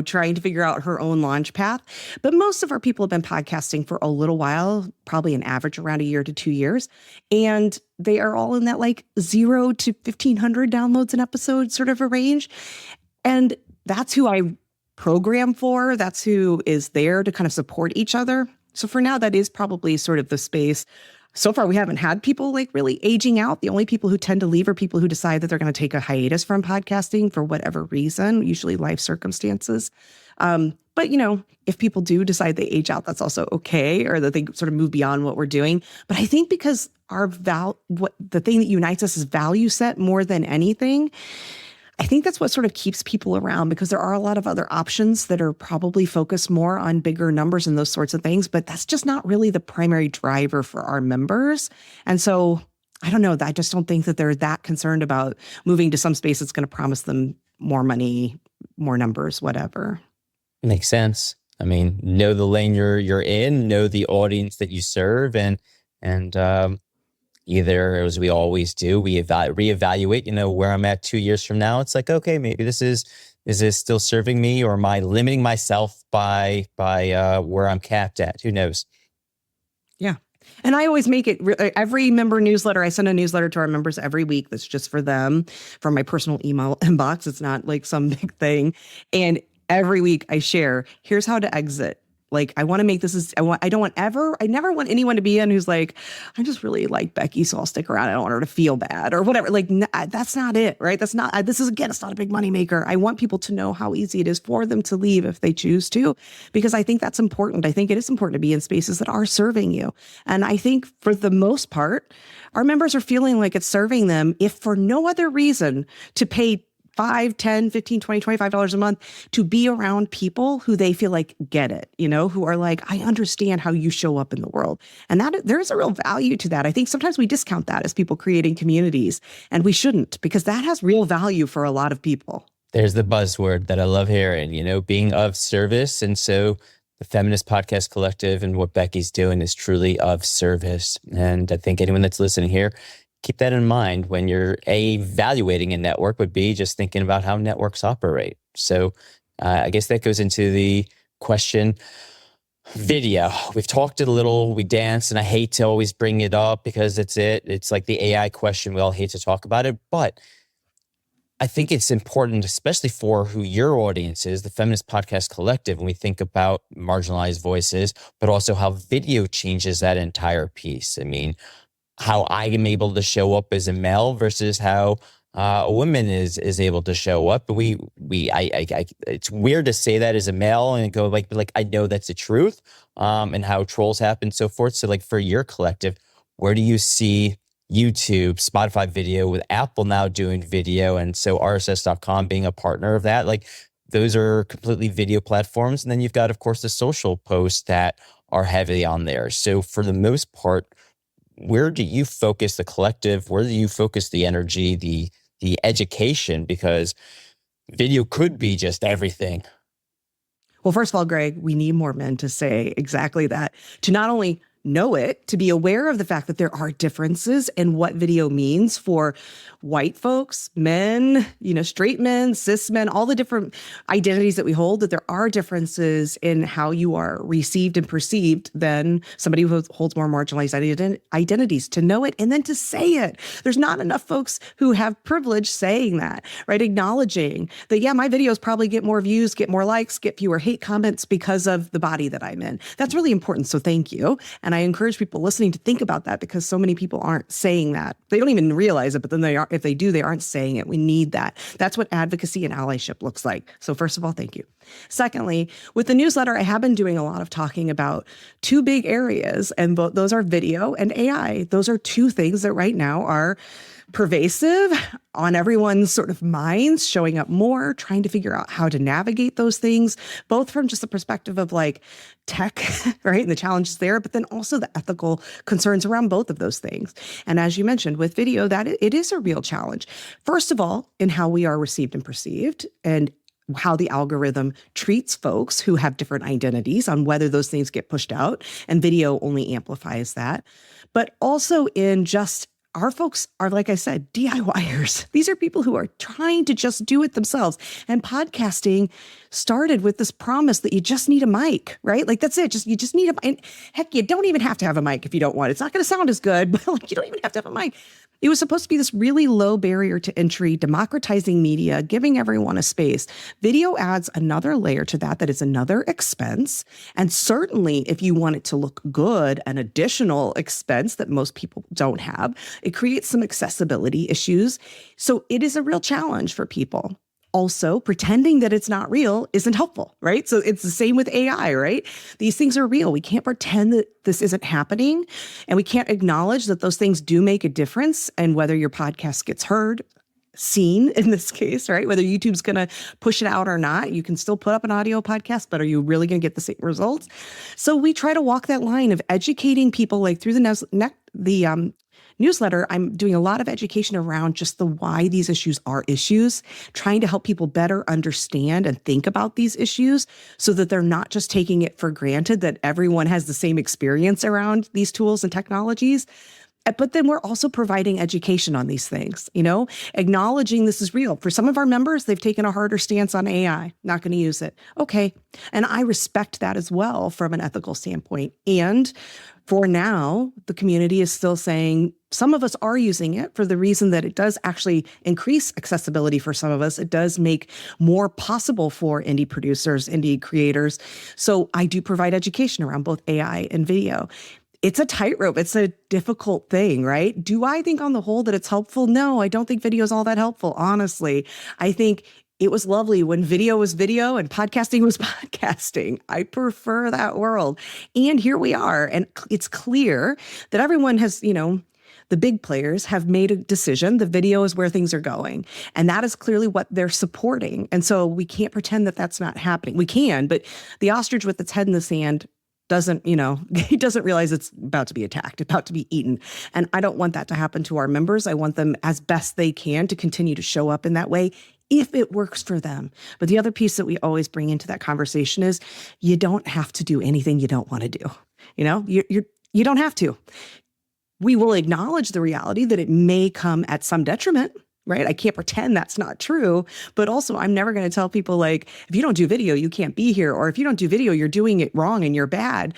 trying to figure out her own launch path. But most of our people have been podcasting for a little while, probably an average around 1 year to 2 years. And they are all in that like 0 to 1,500 downloads an episode sort of a range. And that's who I program for. That's who is there to kind of support each other. So for now, that is probably sort of the space. So far, we haven't had people like really aging out. The only people who tend to leave are people who decide that they're going to take a hiatus from podcasting for whatever reason, usually life circumstances. But, if people do decide they age out, that's also okay, or that they sort of move beyond what we're doing. But I think because the thing that unites us is value set more than anything, I think that's what sort of keeps people around, because there are a lot of other options that are probably focused more on bigger numbers and those sorts of things, but that's just not really the primary driver for our members. And so I don't know. I just don't think that they're that concerned about moving to some space that's going to promise them more money, more numbers, whatever. Makes sense. I mean, know the lane you're in, know the audience that you serve, and either, as we always do, we reevaluate. Where I'm at 2 years from now. It's like, okay, maybe is this still serving me, or am I limiting myself by where I'm capped at? Who knows? Yeah. And I always make it every member newsletter. I send a newsletter to our members every week that's just for them from my personal email inbox. It's not like some big thing. And every week I share, here's how to exit. Like, I want to make this I never want anyone to be in who's like, I just really like Becky, so I'll stick around. I don't want her to feel bad or whatever. Like, that's not it, right? That's not, this is, again, it's not a big money maker. I want people to know how easy it is for them to leave if they choose to, because I think that's important. I think it is important to be in spaces that are serving you. And I think for the most part, our members are feeling like it's serving them, if for no other reason, to pay $5, $10, $15, $20, $25 a month to be around people who they feel like get it, who are like, I understand how you show up in the world. And that there is a real value to that. I think sometimes we discount that as people creating communities, and we shouldn't, because that has real value for a lot of people. There's the buzzword that I love hearing, being of service. And so the Feminist Podcast Collective and what Becky's doing is truly of service. And I think anyone that's listening here, keep that in mind when you're evaluating a network, would be just thinking about how networks operate. So I guess that goes into the question, video. We've talked it a little, we danced, and I hate to always bring it up because it's like the AI question. We all hate to talk about it, but I think it's important, especially for who your audience is, the Feminist Podcast Collective, when we think about marginalized voices, but also how video changes that entire piece. I mean, how I am able to show up as a male versus how a woman is able to show up. But it's weird to say that as a male and go like I know that's the truth, and how trolls happen and so forth. So like for your collective, where do you see YouTube, Spotify video, with Apple now doing video, and so RSS.com being a partner of that? Like, those are completely video platforms. And then you've got, of course, the social posts that are heavily on there. So for the most part, where do you focus the collective? Where do you focus the energy, the education? Because video could be just everything. Well, first of all, Greg, we need more men to say exactly that, to not only know it, to be aware of the fact that there are differences in what video means for white folks, men, straight men, cis men, all the different identities that we hold, that there are differences in how you are received and perceived than somebody who holds more marginalized identities, to know it and then to say it. There's not enough folks who have privilege saying that, right? Acknowledging that, yeah, my videos probably get more views, get more likes, get fewer hate comments because of the body that I'm in. That's really important. So thank you. And I encourage people listening to think about that, because so many people aren't saying that. They don't even realize it, but then if they do, they aren't saying it. We need that. That's what advocacy and allyship looks like. So first of all, thank you. Secondly, with the newsletter, I have been doing a lot of talking about two big areas, and those are video and AI. Those are two things that right now are pervasive on everyone's sort of minds, showing up more, trying to figure out how to navigate those things, both from just the perspective of like tech, right, and the challenges there, but then also the ethical concerns around both of those things. And as you mentioned, with video, that it is a real challenge. First of all, in how we are received and perceived, and how the algorithm treats folks who have different identities, on whether those things get pushed out, and video only amplifies that. But also in just, our folks are, like I said, DIYers. These are people who are trying to just do it themselves. And podcasting started with this promise that you just need a mic, right? Like, that's it. You just need a, and heck, you don't even have to have a mic if you don't want it. It's not going to sound as good, but like, you don't even have to have a mic. It was supposed to be this really low barrier to entry, democratizing media, giving everyone a space. Video adds another layer to that is another expense. And certainly if you want it to look good, an additional expense that most people don't have. It creates some accessibility issues. So it is a real challenge for people. Also, pretending that it's not real isn't helpful, right? So it's the same with AI, right? These things are real. We can't pretend that this isn't happening, and we can't acknowledge that those things do make a difference, and whether your podcast gets heard, seen in this case, right? Whether YouTube's going to push it out or not, you can still put up an audio podcast, but are you really going to get the same results? So we try to walk that line of educating people, like through the newsletter, I'm doing a lot of education around just the why these issues are issues, trying to help people better understand and think about these issues so that they're not just taking it for granted that everyone has the same experience around these tools and technologies. But then we're also providing education on these things, acknowledging this is real. For some of our members, they've taken a harder stance on AI, not going to use it. Okay. And I respect that as well from an ethical standpoint. And for now, the community is still saying some of us are using it for the reason that it does actually increase accessibility for some of us. It does make more possible for indie producers, indie creators. So I do provide education around both AI and video. It's a tightrope. It's a difficult thing, right? Do I think on the whole that it's helpful? No, I don't think video is all that helpful, honestly. I think it was lovely when video was video and podcasting was podcasting. I prefer that world. And here we are. And it's clear that everyone has, the big players have made a decision. The video is where things are going. And that is clearly what they're supporting. And so we can't pretend that that's not happening. We can, but the ostrich with its head in the sand doesn't, he doesn't realize it's about to be attacked, about to be eaten. And I don't want that to happen to our members. I want them as best they can to continue to show up in that way if it works for them. But the other piece that we always bring into that conversation is you don't have to do anything you don't want to do. You don't have to. We will acknowledge the reality that it may come at some detriment, right? I can't pretend that's not true. But also, I'm never going to tell people like, if you don't do video, you can't be here. Or if you don't do video, you're doing it wrong and you're bad.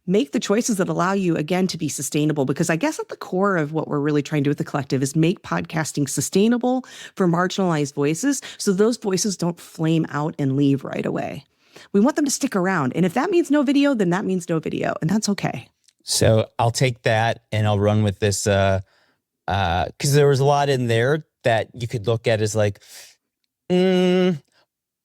Make the choices that allow you, again, to be sustainable. Because I guess at the core of what we're really trying to do with the collective is make podcasting sustainable for marginalized voices so those voices don't flame out and leave right away. We want them to stick around. And if that means no video, then that means no video. And that's okay. So I'll take that and I'll run with this because there was a lot in there that you could look at as like,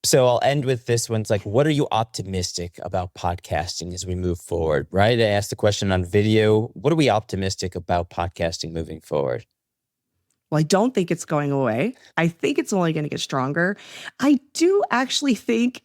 So I'll end with this one. It's like, what are you optimistic about podcasting as we move forward, right? I asked the question on video. What are we optimistic about podcasting moving forward? Well, I don't think it's going away. I think it's only going to get stronger. I do actually think,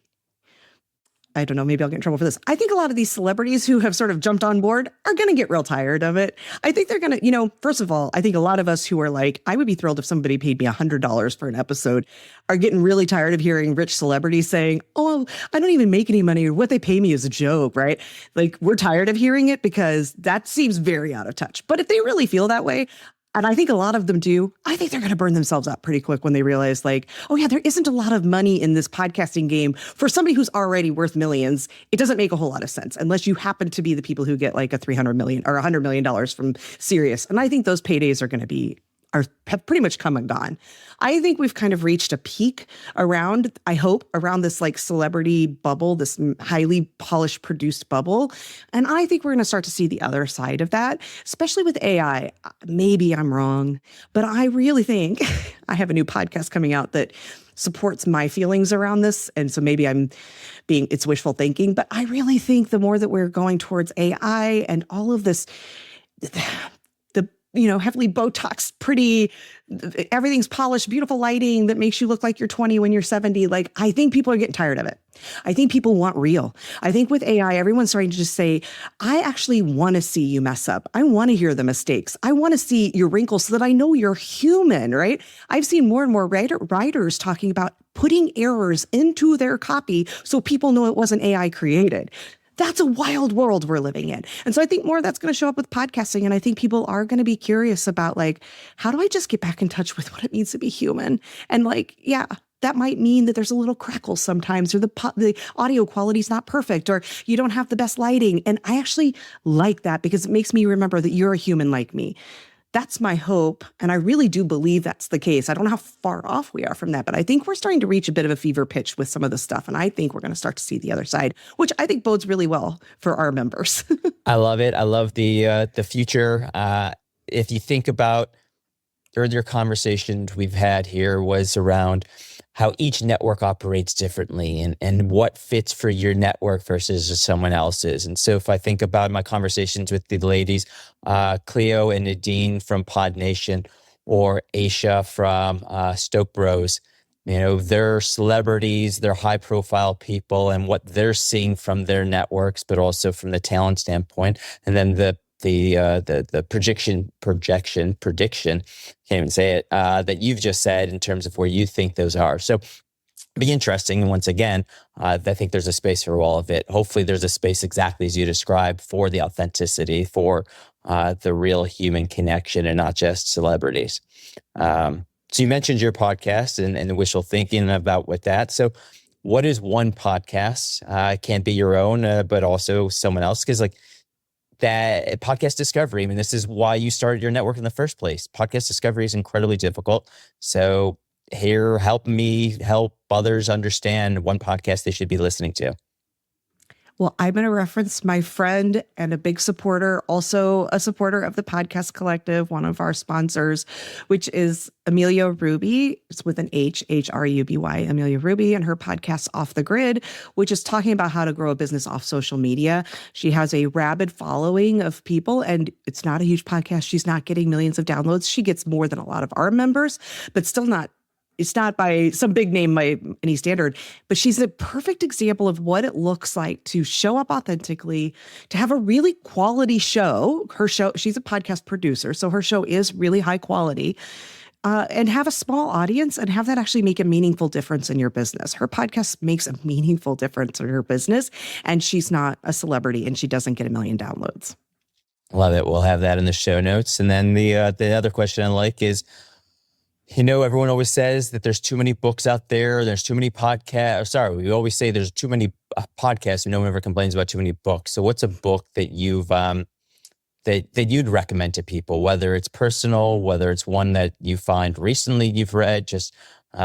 I don't know, maybe I'll get in trouble for this. I think a lot of these celebrities who have sort of jumped on board are going to get real tired of it. I think they're going to, first of all, I think a lot of us who are like, I would be thrilled if somebody paid me $100 for an episode, are getting really tired of hearing rich celebrities saying, oh, I don't even make any money. What they pay me is a joke, right? Like, we're tired of hearing it because that seems very out of touch. But if they really feel that way, and I think a lot of them do, I think they're going to burn themselves up pretty quick when they realize like, oh yeah, there isn't a lot of money in this podcasting game for somebody who's already worth millions. It doesn't make a whole lot of sense unless you happen to be the people who get like a $300 million or $100 million from Sirius. And I think those paydays have pretty much come and gone. I think we've kind of reached a peak around this like celebrity bubble, this highly polished produced bubble. And I think we're going to start to see the other side of that, especially with AI. Maybe I'm wrong, but I really think I have a new podcast coming out that supports my feelings around this. And so maybe it's wishful thinking, but I really think the more that we're going towards AI and all of this, heavily Botox, pretty, everything's polished, beautiful lighting that makes you look like you're 20 when you're 70. Like, I think people are getting tired of it. I think people want real. I think with AI, everyone's starting to just say, I actually want to see you mess up. I want to hear the mistakes. I want to see your wrinkles so that I know you're human, right? I've seen more and more writers talking about putting errors into their copy so people know it wasn't AI created. That's a wild world we're living in. And so I think more of that's going to show up with podcasting. And I think people are going to be curious about like, how do I just get back in touch with what it means to be human? And like, yeah, that might mean that there's a little crackle sometimes, or the audio quality is not perfect, or you don't have the best lighting. And I actually like that because it makes me remember that you're a human like me. That's my hope. And I really do believe that's the case. I don't know how far off we are from that, but I think we're starting to reach a bit of a fever pitch with some of the stuff. And I think we're going to start to see the other side, which I think bodes really well for our members. I love it. I love the future. If you think about earlier conversations we've had here was around how each network operates differently and what fits for your network versus someone else's. And so if I think about my conversations with the ladies, Cleo and Nadine from Pod Nation, or Aisha from Stoke Bros, they're celebrities, they're high profile people, and what they're seeing from their networks, but also from the talent standpoint. And then the the prediction, can't even say it, that you've just said in terms of where you think those are. So be interesting. And once again, I think there's a space for all of it. Hopefully there's a space exactly as you described for the authenticity, for the real human connection and not just celebrities. So you mentioned your podcast and the wishful thinking about with that. So what is one podcast? It can't be your own, but also someone else. Because like that podcast discovery, I mean, this is why you started your network in the first place. Podcast discovery is incredibly difficult. So here, help me help others understand one podcast they should be listening to. Well, I'm going to reference my friend and a big supporter, also a supporter of the Podcast Collective, one of our sponsors, which is Amelia Ruby. It's with an H-R-U-B-Y, Amelia Ruby, and her podcast Off the Grid, which is talking about how to grow a business off social media. She has a rabid following of people, and it's not a huge podcast. She's not getting millions of downloads. She gets more than a lot of our members, but still not. It's not by some big name by any standard, but she's a perfect example of what it looks like to show up authentically, to have a really quality show. Her show, she's a podcast producer, so her show is really high quality, and have a small audience and have that actually make a meaningful difference in your business. Her podcast makes a meaningful difference in her business, and she's not a celebrity and she doesn't get 1 million downloads. Love it. We'll have that in the show notes. And then the other question I like is, everyone always says that there's too many books out there. There's too many podcasts. Sorry, we always say there's too many podcasts, and no one ever complains about too many books. So what's a book that you've that you'd recommend to people, whether it's personal, whether it's one that you find recently you've read, just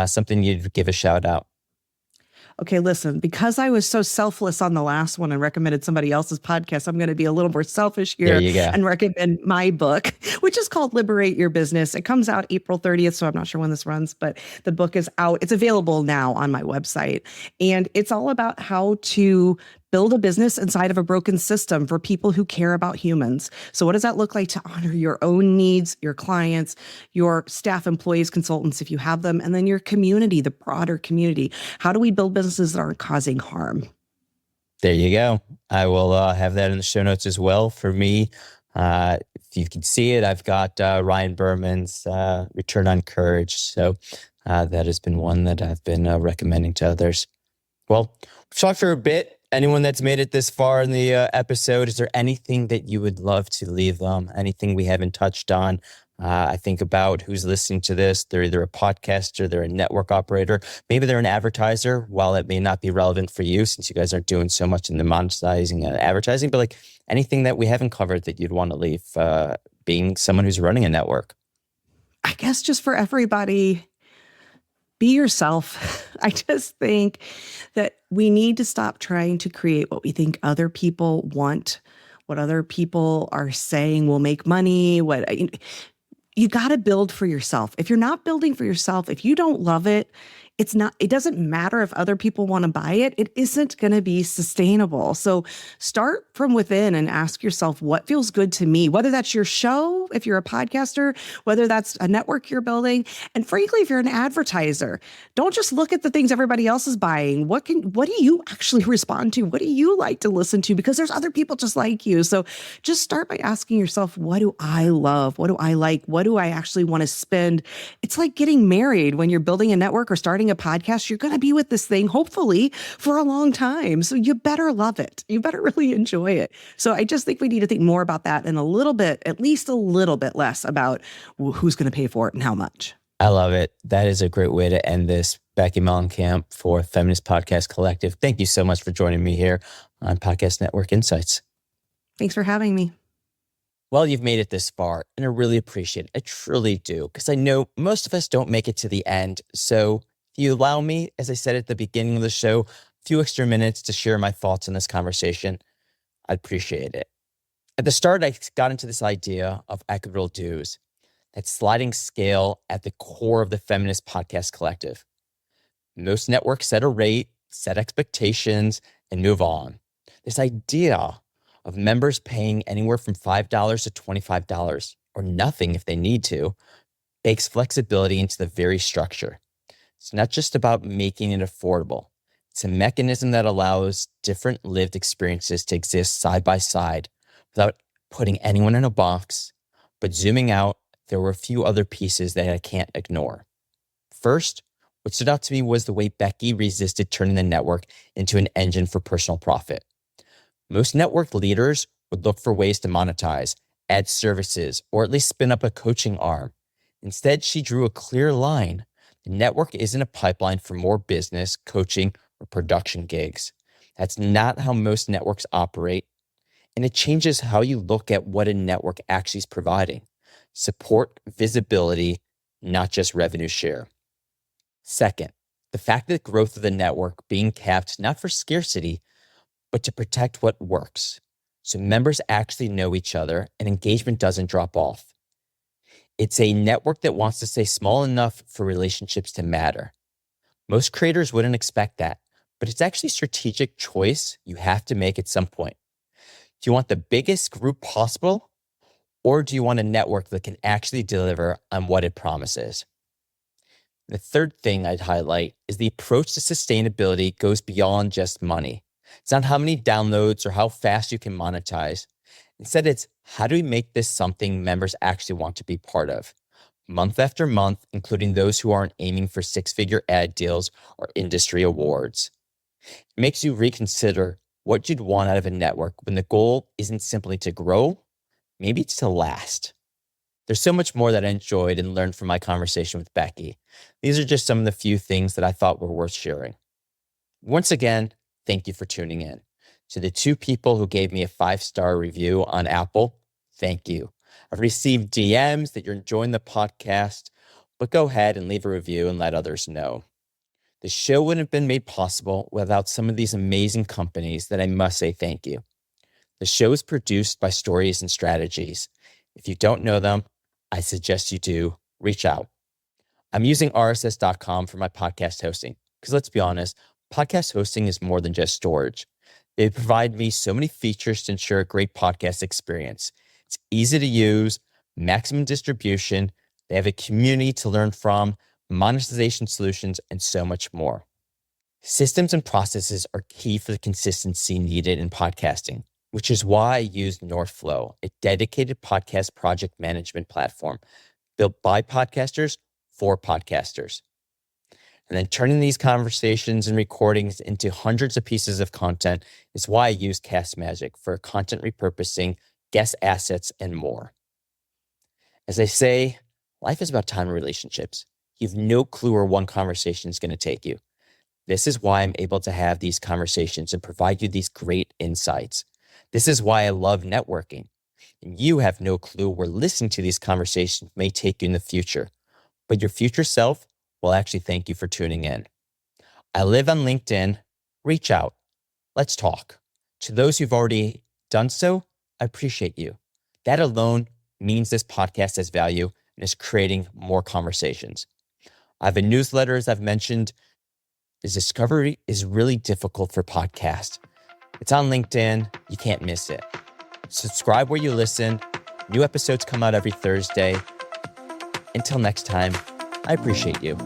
something you'd give a shout out? Okay, listen, because I was so selfless on the last one and recommended somebody else's podcast, I'm going to be a little more selfish here and recommend my book, which is called Liberate Your Business. It comes out April 30th, so I'm not sure when this runs, but the book is out. It's available now on my website. And it's all about how to build a business inside of a broken system for people who care about humans. So what does that look like to honor your own needs, your clients, your staff, employees, consultants, if you have them, and then your community, the broader community? How do we build businesses that aren't causing harm? There you go. I will have that in the show notes as well. For me, if you can see it, I've got Ryan Berman's Return on Courage. So that has been one that I've been recommending to others. Well, we've talked for a bit. Anyone that's made it this far in the episode, is there anything that you would love to leave them? Anything we haven't touched on? I think about who's listening to this. They're either a podcaster, they're a network operator, maybe they're an advertiser. While it may not be relevant for you since you guys aren't doing so much in the monetizing and advertising, but like anything that we haven't covered that you'd want to leave, being someone who's running a network. I guess just for everybody, be yourself. I just think that we need to stop trying to create what we think other people want, what other people are saying will make money. You got to build for yourself. If you're not building for yourself, if you don't love it, it doesn't matter if other people want to buy it. It isn't going to be sustainable. So start from within and ask yourself, what feels good to me? Whether that's your show, if you're a podcaster, whether that's a network you're building. And frankly, if you're an advertiser, don't just look at the things everybody else is buying. What do you actually respond to? What do you like to listen to? Because there's other people just like you. So just start by asking yourself, what do I love? What do I like? What do I actually want to spend? It's like getting married. When you're building a network or starting a podcast, you're going to be with this thing, hopefully, for a long time. So you better love it. You better really enjoy it. So I just think we need to think more about that and a little bit, at least a little bit less about who's going to pay for it and how much. I love it. That is a great way to end this. Becky MOLLENKAMP for Feminist Podcast Collective. Thank you so much for joining me here on Podcast Network Insights. Thanks for having me. Well, you've made it this far, and I really appreciate it. I truly do, because I know most of us don't make it to the end. So if you allow me, as I said at the beginning of the show, a few extra minutes to share my thoughts in this conversation, I'd appreciate it. At the start, I got into this idea of equitable dues, that sliding scale at the core of the Feminist Podcast Collective. Most networks set a rate, set expectations, and move on. This idea of members paying anywhere from $5 to $25, or nothing if they need to, bakes flexibility into the very structure. It's not just about making it affordable. It's a mechanism that allows different lived experiences to exist side by side without putting anyone in a box, but zooming out, there were a few other pieces that I can't ignore. First, what stood out to me was the way Becky resisted turning the network into an engine for personal profit. Most network leaders would look for ways to monetize, add services, or at least spin up a coaching arm. Instead, she drew a clear line. The network isn't a pipeline for more business, coaching, or production gigs. That's not how most networks operate. And it changes how you look at what a network actually is providing. Support, visibility, not just revenue share. Second, the fact that growth of the network being capped not for scarcity, but to protect what works. So members actually know each other and engagement doesn't drop off. It's a network that wants to stay small enough for relationships to matter. Most creators wouldn't expect that, but it's actually a strategic choice you have to make at some point. Do you want the biggest group possible, or do you want a network that can actually deliver on what it promises? The third thing I'd highlight is the approach to sustainability goes beyond just money. It's not how many downloads or how fast you can monetize. Instead, it's how do we make this something members actually want to be part of? Month after month, including those who aren't aiming for six-figure ad deals or industry awards. It makes you reconsider what you'd want out of a network when the goal isn't simply to grow, maybe it's to last. There's so much more that I enjoyed and learned from my conversation with Becky. These are just some of the few things that I thought were worth sharing. Once again, thank you for tuning in. To the 2 people who gave me a 5-star review on Apple, thank you. I've received DMs that you're enjoying the podcast, but go ahead and leave a review and let others know. The show wouldn't have been made possible without some of these amazing companies that I must say thank you. The show is produced by Stories and Strategies. If you don't know them, I suggest you do. Reach out. I'm using RSS.com for my podcast hosting because let's be honest, podcast hosting is more than just storage. They provide me so many features to ensure a great podcast experience. It's easy to use, maximum distribution. They have a community to learn from, monetization solutions, and so much more. Systems and processes are key for the consistency needed in podcasting, which is why I use Northflow, a dedicated podcast project management platform built by podcasters for podcasters. And then turning these conversations and recordings into hundreds of pieces of content is why I use Cast Magic for content repurposing, guest assets, and more. As I say, life is about time and relationships. You have no clue where one conversation is going to take you. This is why I'm able to have these conversations and provide you these great insights. This is why I love networking. And you have no clue where listening to these conversations may take you in the future. But your future self will actually thank you for tuning in. I live on LinkedIn. Reach out. Let's talk. To those who've already done so, I appreciate you. That alone means this podcast has value and is creating more conversations. I have a newsletter, as I've mentioned. This discovery is really difficult for podcasts. It's on LinkedIn. You can't miss it. Subscribe where you listen. New episodes come out every Thursday. Until next time, I appreciate you.